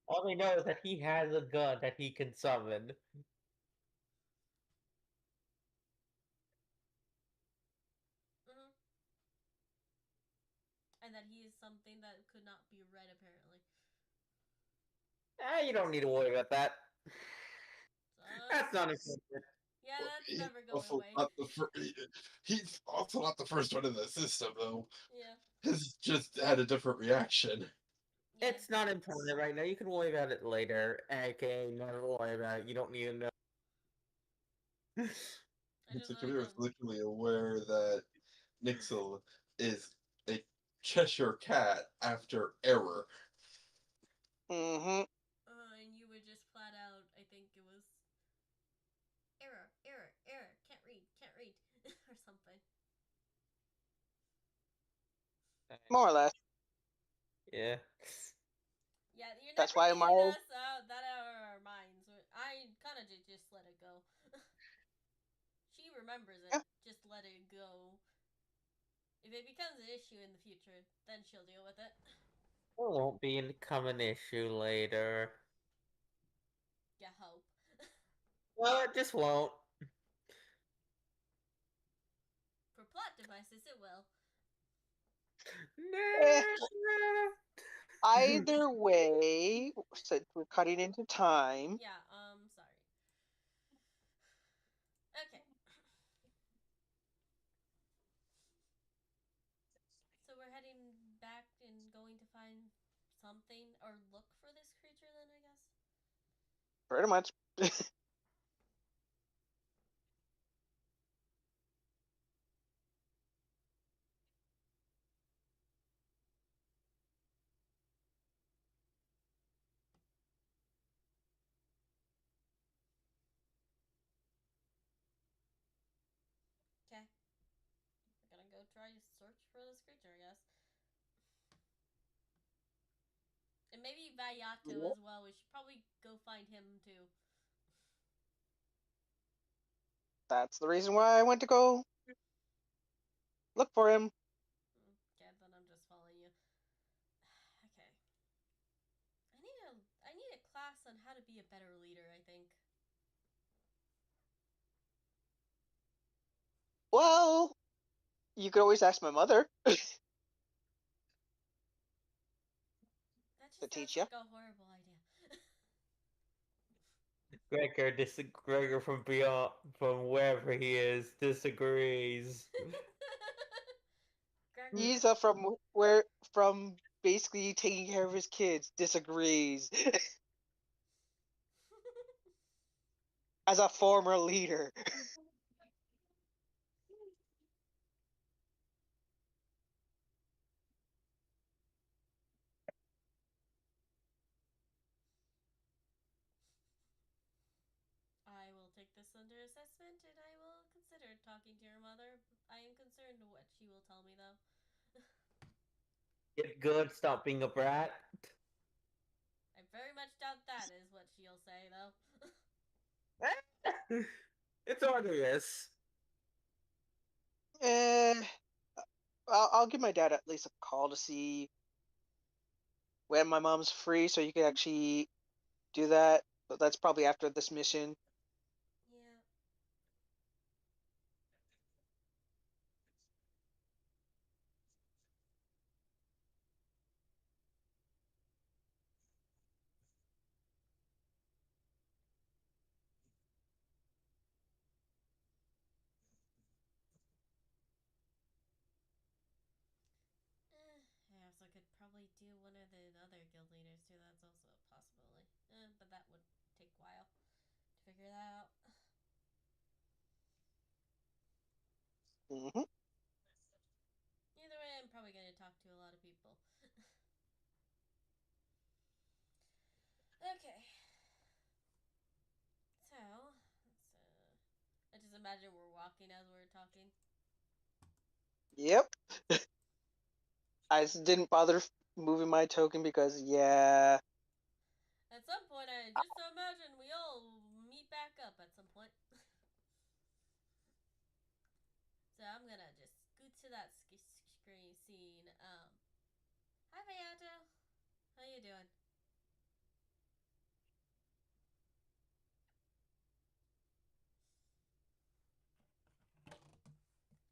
All they know is that he has a gun that he can summon. Hmm. And that he is something that could not be read, apparently. You don't need to worry about that. So, That's not important. yeah, that's He's never going also away. not the he's also not the first one in the system, though. Yeah. He's just had a different reaction. Yeah. It's not important right now. You can worry about it later. Okay, never worry about it. You don't need to know. I It's just like really Kamira's don't. literally aware that Nixel is a Cheshire cat after error. Hmm. And you would just flat out, I think it was error, can't read, or something. More or less. Yeah. Yeah, you're That's never why getting Amara. us that out of our minds. I kind of just let it go. She remembers it. Yeah. Just let it go. If it becomes an issue in the future, then she'll deal with it. It won't become an issue later. Yeah, hope. Well, it just won't. For plot devices, it will. Eh, Nah. either way, since we're cutting into time. Yeah, sorry. Okay. So we're heading back and going to find something or look for this creature then, I guess? Pretty much. Okay. We're gonna go try to search for this creature, I guess. And maybe Vayato Yeah. as well. We should probably go find him too. That's the reason why I went to go look for him. Okay, then I'm just following you. Okay. I need a class on how to be a better leader, I think. Well, you could always ask my mother. That To just teach sounds ya. like a horrible idea. Gregor from beyond, from wherever he is, disagrees. Gregor, He's from basically taking care of his kids. Disagrees as a former leader. I will take this under assessment and I will consider talking to your mother. I am concerned what she will tell me, though. Get good, stop being a brat. I very much doubt that is what she'll say, though. It's obvious. I'll give my dad at least a call to see when my mom's free, so you can actually do that. But that's probably after this mission. Yeah. I also could probably do one of the other guild leaders too. That's also a possibility. But that would take a while to figure that out. Hmm. Either way, I'm probably going to talk to a lot of people. Okay. So, I just imagine we're walking as we're talking. Yep. I just didn't bother moving my token because, yeah. At some point, I just imagine we all meet back up at some point. So I'm gonna just scoot to that screen scene. Hi Beato, how you doing?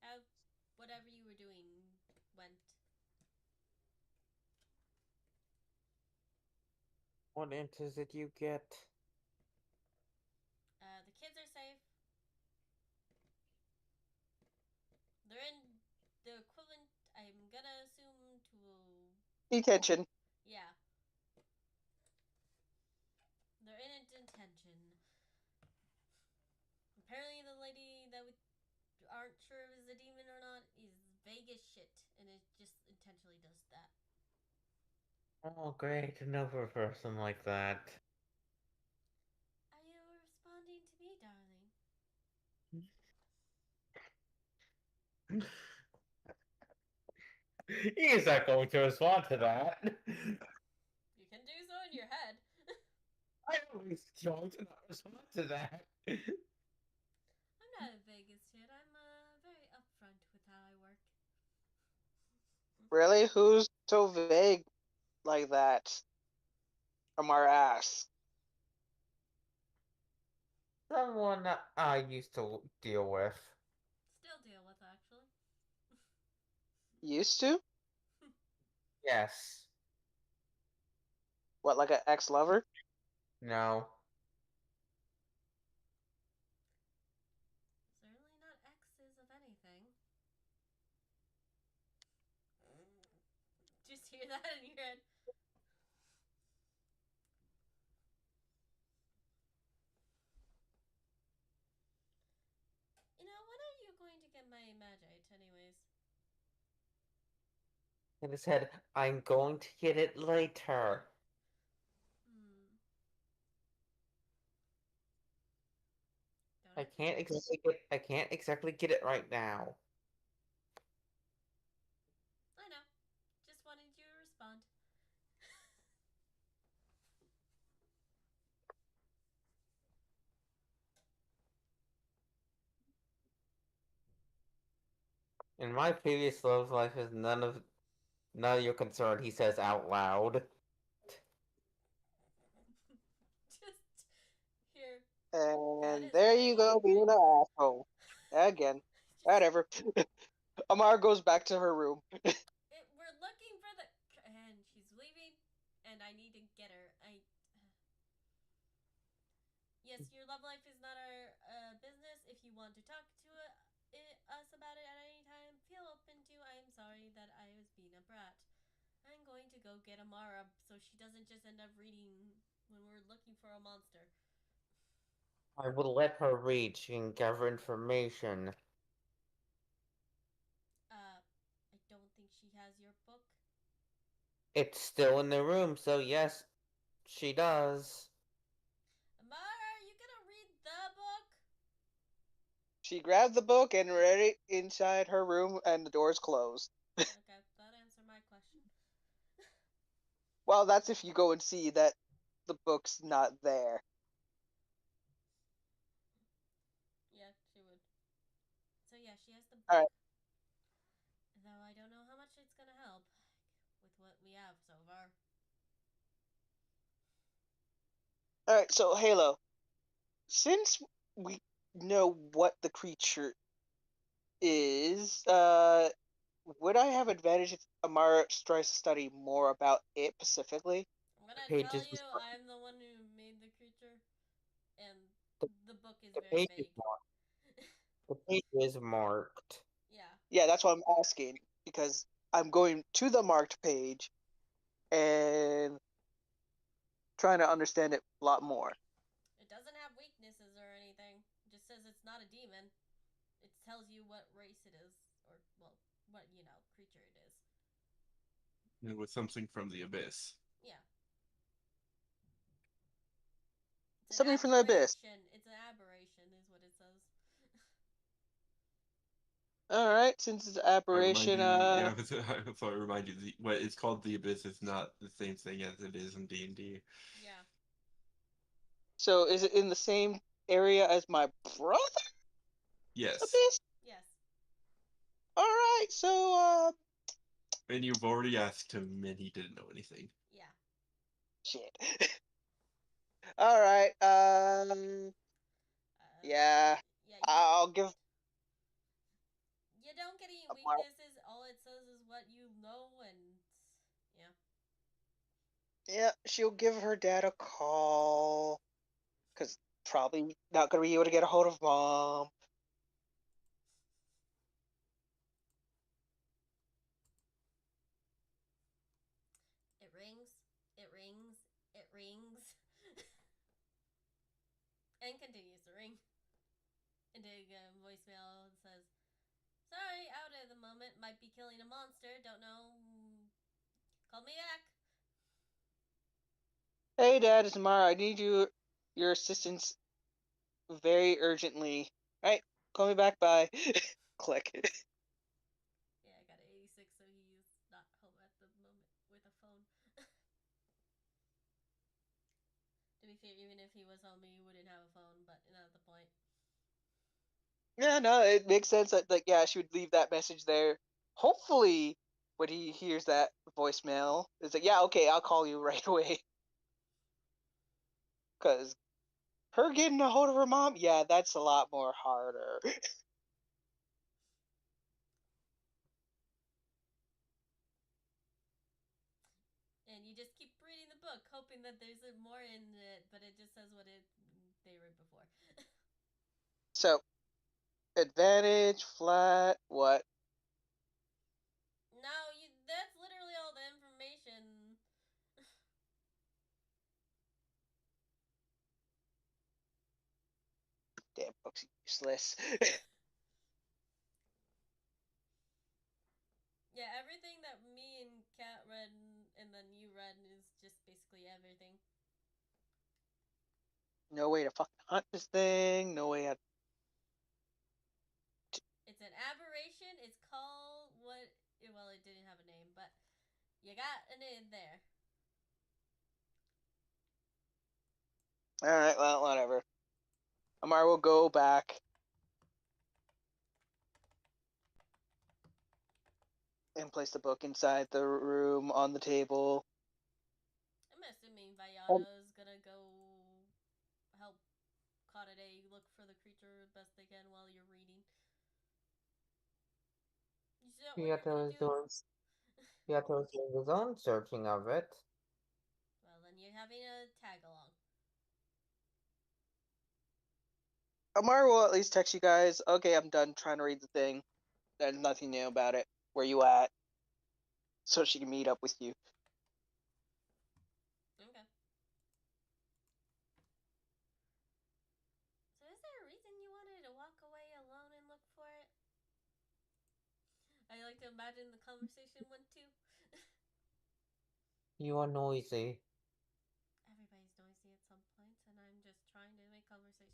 How whatever you were doing went. What enters did you get? The kids are safe. They're in the equivalent, I'm gonna assume, to Detention. yeah. They're in a detention. Apparently the lady that we aren't sure if is a demon or not is vague as shit, and it just intentionally does that. Oh, great, another person like that. Are you responding to me, darling? He's not going to respond to that. You can do so in your head. I know he's going to not respond to that. I'm not a vague as shit. I'm very upfront with how I work. Really? Who's so vague like that? From our ass. Someone I used to deal with. Still deal with, actually. Used to? Yes. What, like an ex-lover? No. Certainly not exes of anything. Just hear that in your head. You know, when are you going to get my Magite, anyways? In his head, I'm going to get it later. Don't I have to can't exactly get it right now. I know. Just wanted you to respond. In my previous love life is none of your concern, he says out loud. Just here. And is there very you go, being angry. an asshole. Again. Whatever. Amara goes back to her room. We're looking for the. And she's leaving, and I need to get her. Yes, your love life is not our business. If you want to talk to us about it at any time, feel open to. I am sorry that I was being a brat. I'm going to go get Amara so she doesn't just end up reading when we're looking for a monster. I will let her read. She can gather information. I don't think she has your book. It's still in the room, so yes, she does. Amara, are you gonna read the book? She grabbed the book and read it inside her room, and the door's closed. Okay, that answered my question. Well, that's if you go and see that the book's not there. Yeah, she would. So yeah, she has the book. Alright. Though I don't know how much it's gonna help with what we have so far. Alright, so Halo, since we know what the creature is, would I have advantage if Amara tries to study more about it specifically? I'm gonna Page tell is you, I'm the one who made the creature, and the book is the very page is vague. marked. The page is marked. Yeah. Yeah, that's what I'm asking, because I'm going to the marked page and trying to understand it a lot more. It doesn't have weaknesses or anything. It just says it's not a demon. It tells you what race it is, or, well, what, creature it is. It was something from the abyss. Yeah. It's Something from the abyss. It's an aberration, is what it says. Alright, since it's an aberration, I thought I remind you, what it's called the abyss is not the same thing as it is in D&D. Yeah. So is it in the same area as my brother? Yes. Abyss? Yes. Alright, so, And you've already asked him, and he didn't know anything. Yeah. shit. Alright, yeah, Yeah. I'll give. You don't get any Amara- weaknesses. All it says is what you know, and yeah. Yeah, she'll give her dad a call. Because probably not going to be able to get a hold of mom. It rings. It rings. It rings. And continues to ring. And a voicemail says, "Sorry, out at the moment. Might be killing a monster. Don't know. Call me back." Hey, Dad, it's Amara. I need your assistance very urgently. Right, call me back. Bye. Click. Yeah, I got an 86, so he's not home at the moment with a phone. To be fair, even if he was home, he wouldn't have a phone, but not the point. Yeah, no, it makes sense that, like, yeah, she would leave that message there. Hopefully, when he hears that voicemail, it's like, yeah, okay, I'll call you right away. Because her getting a hold of her mom, yeah, that's a lot more harder. And you just keep reading the book, hoping that there's more in it, but it just says what they read before. So, advantage, flat, what? No, that's literally all the information. Damn, book's useless. Yeah, everything that me and Kat read and then you read is just basically everything. No way to fucking hunt this thing. No way. It's an aberration. It's called what? Well, it didn't have a name, but you got an in there. All right, well, whatever. Amar will go back. and place the book inside the room on the table. I'm assuming Vayano's gonna go help Kanade look for the creature best they can while you're reading. You see that what you're Yato gonna is do? doing Yato is doing his own searching of it. Well, then you're having a tag along. Amara will at least text you guys, okay, I'm done trying to read the thing. There's nothing new about it. Where you at? So she can meet up with you. Okay. So is there a reason you wanted to walk away alone and look for it? I like to imagine the conversation went to. You are noisy. Everybody's noisy at some points, and I'm just trying to make conversation.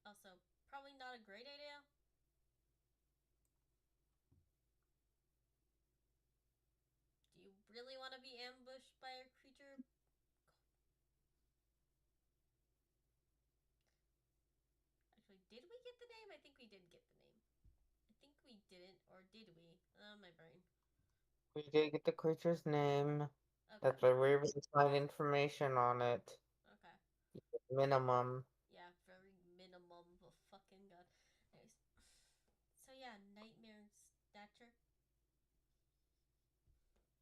Also, probably not a great idea. Do you really want to be ambushed by a creature? Actually, did we get the name? I think we did get the name. I think we didn't, or did we? My brain. We did get the creature's name. Okay. That's why we're able to find information on it. Okay. Minimum. Yeah, very minimum of fucking god. Anyways. So yeah, Nightmare Snatcher.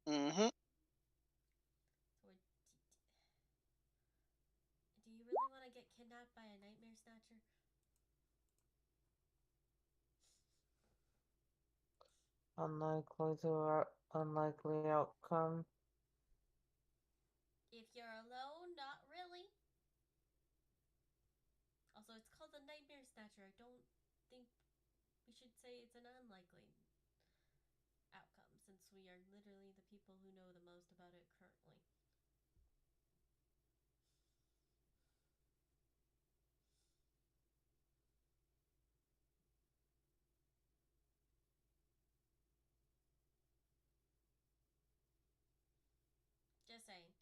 Mm-hmm. So do you really want to get kidnapped by a Nightmare Snatcher? Unlikely outcome. If you're alone, not really. Also, it's called the Nightmare Snatcher. I don't think we should say it's an unlikely outcome, since we are literally the people who know the most about it currently. Just saying.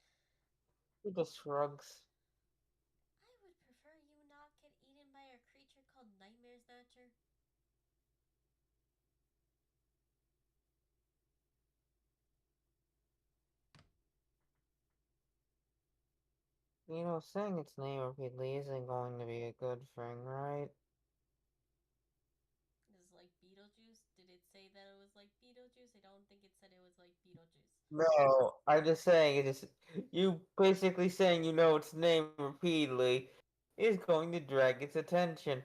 He just shrugs. I would prefer you not get eaten by a creature called Nightmare Snatcher. You know, saying its name repeatedly isn't going to be a good thing, right? Is like Beetlejuice? Did it say that it was like Beetlejuice? I don't think it said it was like Beetlejuice. No, I'm just saying it is. You basically saying you know its name repeatedly is going to drag its attention.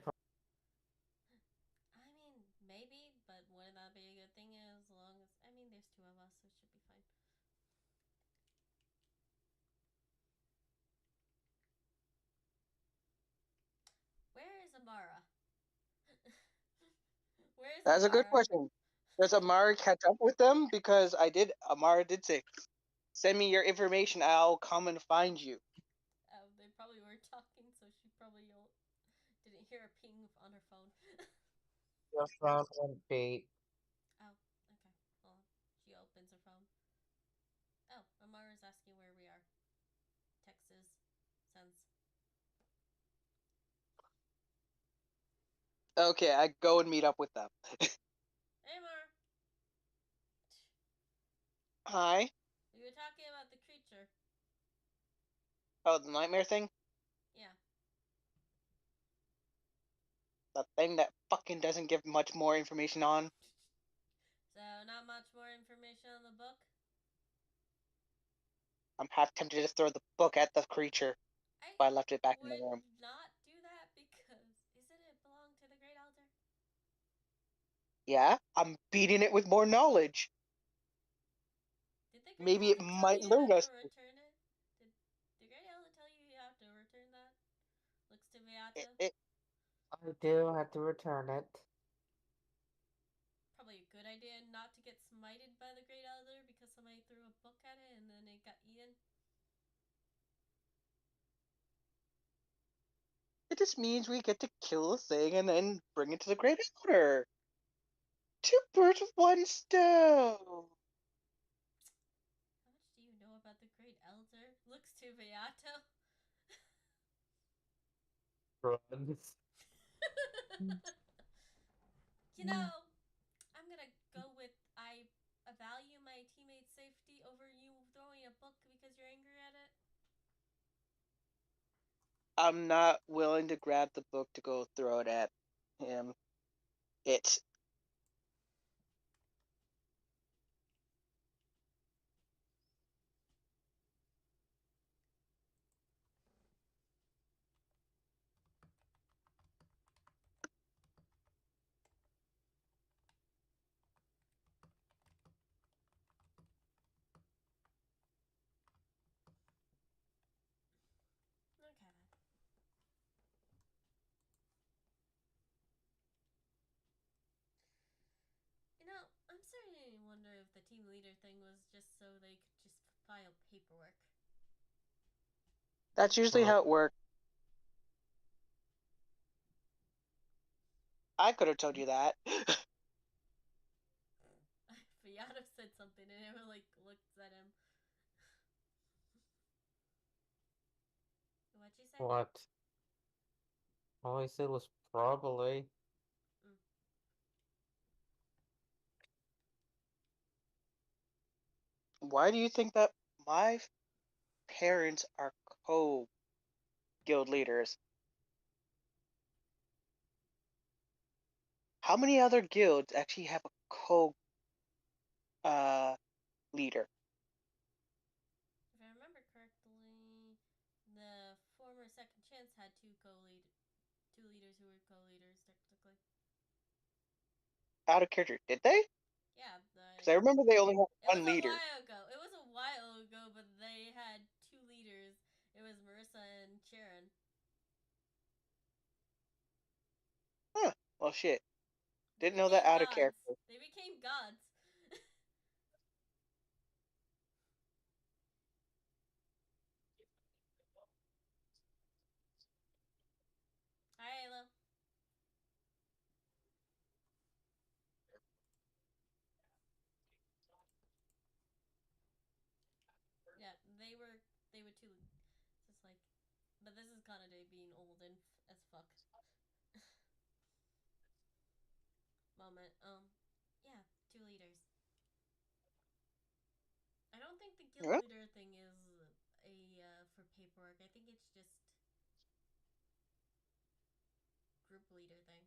I mean, maybe, but wouldn't that be a good thing as long as... I mean, there's two of us, so it should be fine. Where is Amara? Where is That's a good Amara? question. Does Amara catch up with them? Because Amara did say, send me your information, I'll come and find you. They probably were talking, so she probably didn't hear a ping on her phone. Your phone won't beat. Oh, okay. Well, she opens her phone. Oh, Amara's asking where we are. Texas. Sense. Okay, I go and meet up with them. Hey, Amara. Hi. We were talking about the creature. Oh, the nightmare thing? Yeah. The thing that fucking doesn't give much more information on. So, not much more information on the book? I'm half tempted to just throw the book at the creature, but I left it back in the room. would not do that because isn't it belong to the Great Elder? Yeah, I'm beating it with more knowledge. Did the Great Maybe it Elder tell might you learn how us. to return it? Did the Great Elder tell you have to return that? Looks to Beata. I do have to return it. Probably a good idea not to get smited by the Great Elder because somebody threw a book at it and then it got eaten. It just means we get to kill the thing and then bring it to the Great Elder. Two birds with one stone. How much do you know about the Great Elder? Looks to Beato. runs. You know, I'm gonna go with I value my teammate's safety over you throwing a book because you're angry at it. I'm not willing to grab the book to go throw it at him. It's Okay. You know, I'm starting to wonder if the team leader thing was just so they could just file paperwork. that's usually Well- how it works. I could have told you that. Fiata said something and everyone like looks at him. What'd you say? What? All I said was probably. Why do you think that my parents are co-guild leaders? How many other guilds actually have a co-leader? If I remember correctly, the former Second Chance had two leaders who were co-leaders technically. Out of character, did they? Yeah, Because I remember they only had it was one a leader. while ago. It was a while ago, but they had two leaders. It was Marissa and Sharon. Well, shit. They Didn't know that became out of gods. character. They became gods. Hi, Halo. Yeah, they were two. Just like, but this is Kanade being old and as fuck. Moment. Yeah, two leaders. I don't think the guild What? leader thing is for paperwork. I think it's just group leader thing.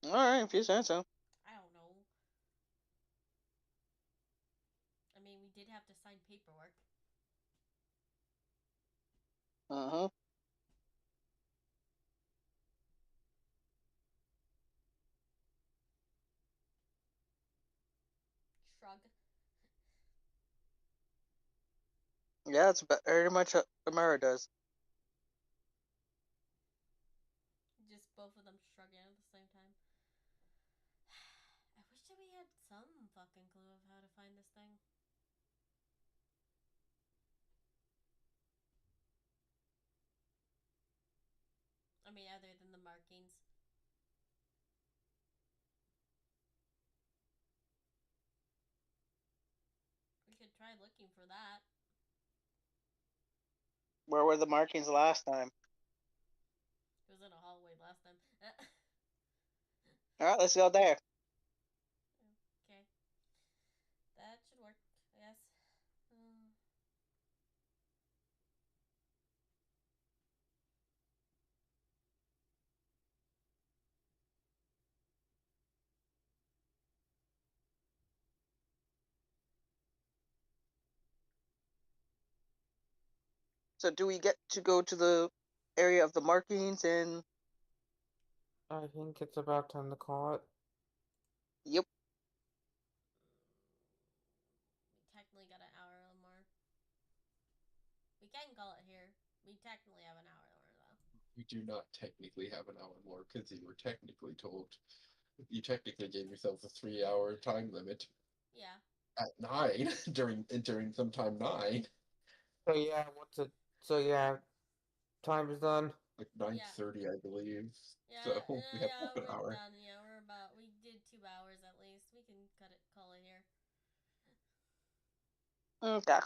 Alright, if you say so. I don't know. I mean, we did have to sign paperwork. Uh-huh. Shrug. Yeah, it's very much what Amara does. Just both of them shrugging at the same time. I wish that we had some fucking clue of how to find this thing. I mean, other than the markings. We could try looking for that. Where were the markings last time? It was in a hallway last time. Alright, let's go there. Okay. That should work, I guess. So do we get to go to the area of the markings and I think it's about time to call it. yep. We technically got an hour or more. We can call it here. We technically have an hour more, though. We do not technically have an hour more because you were technically told. You technically gave yourself a 3-hour time limit Yeah. at 9 during sometime 9, So yeah, so yeah, time is done. like 9:30, I believe. Yeah, So we have half an we're hour. done. Yeah, we did 2 hours at least. We can call it here. Okay.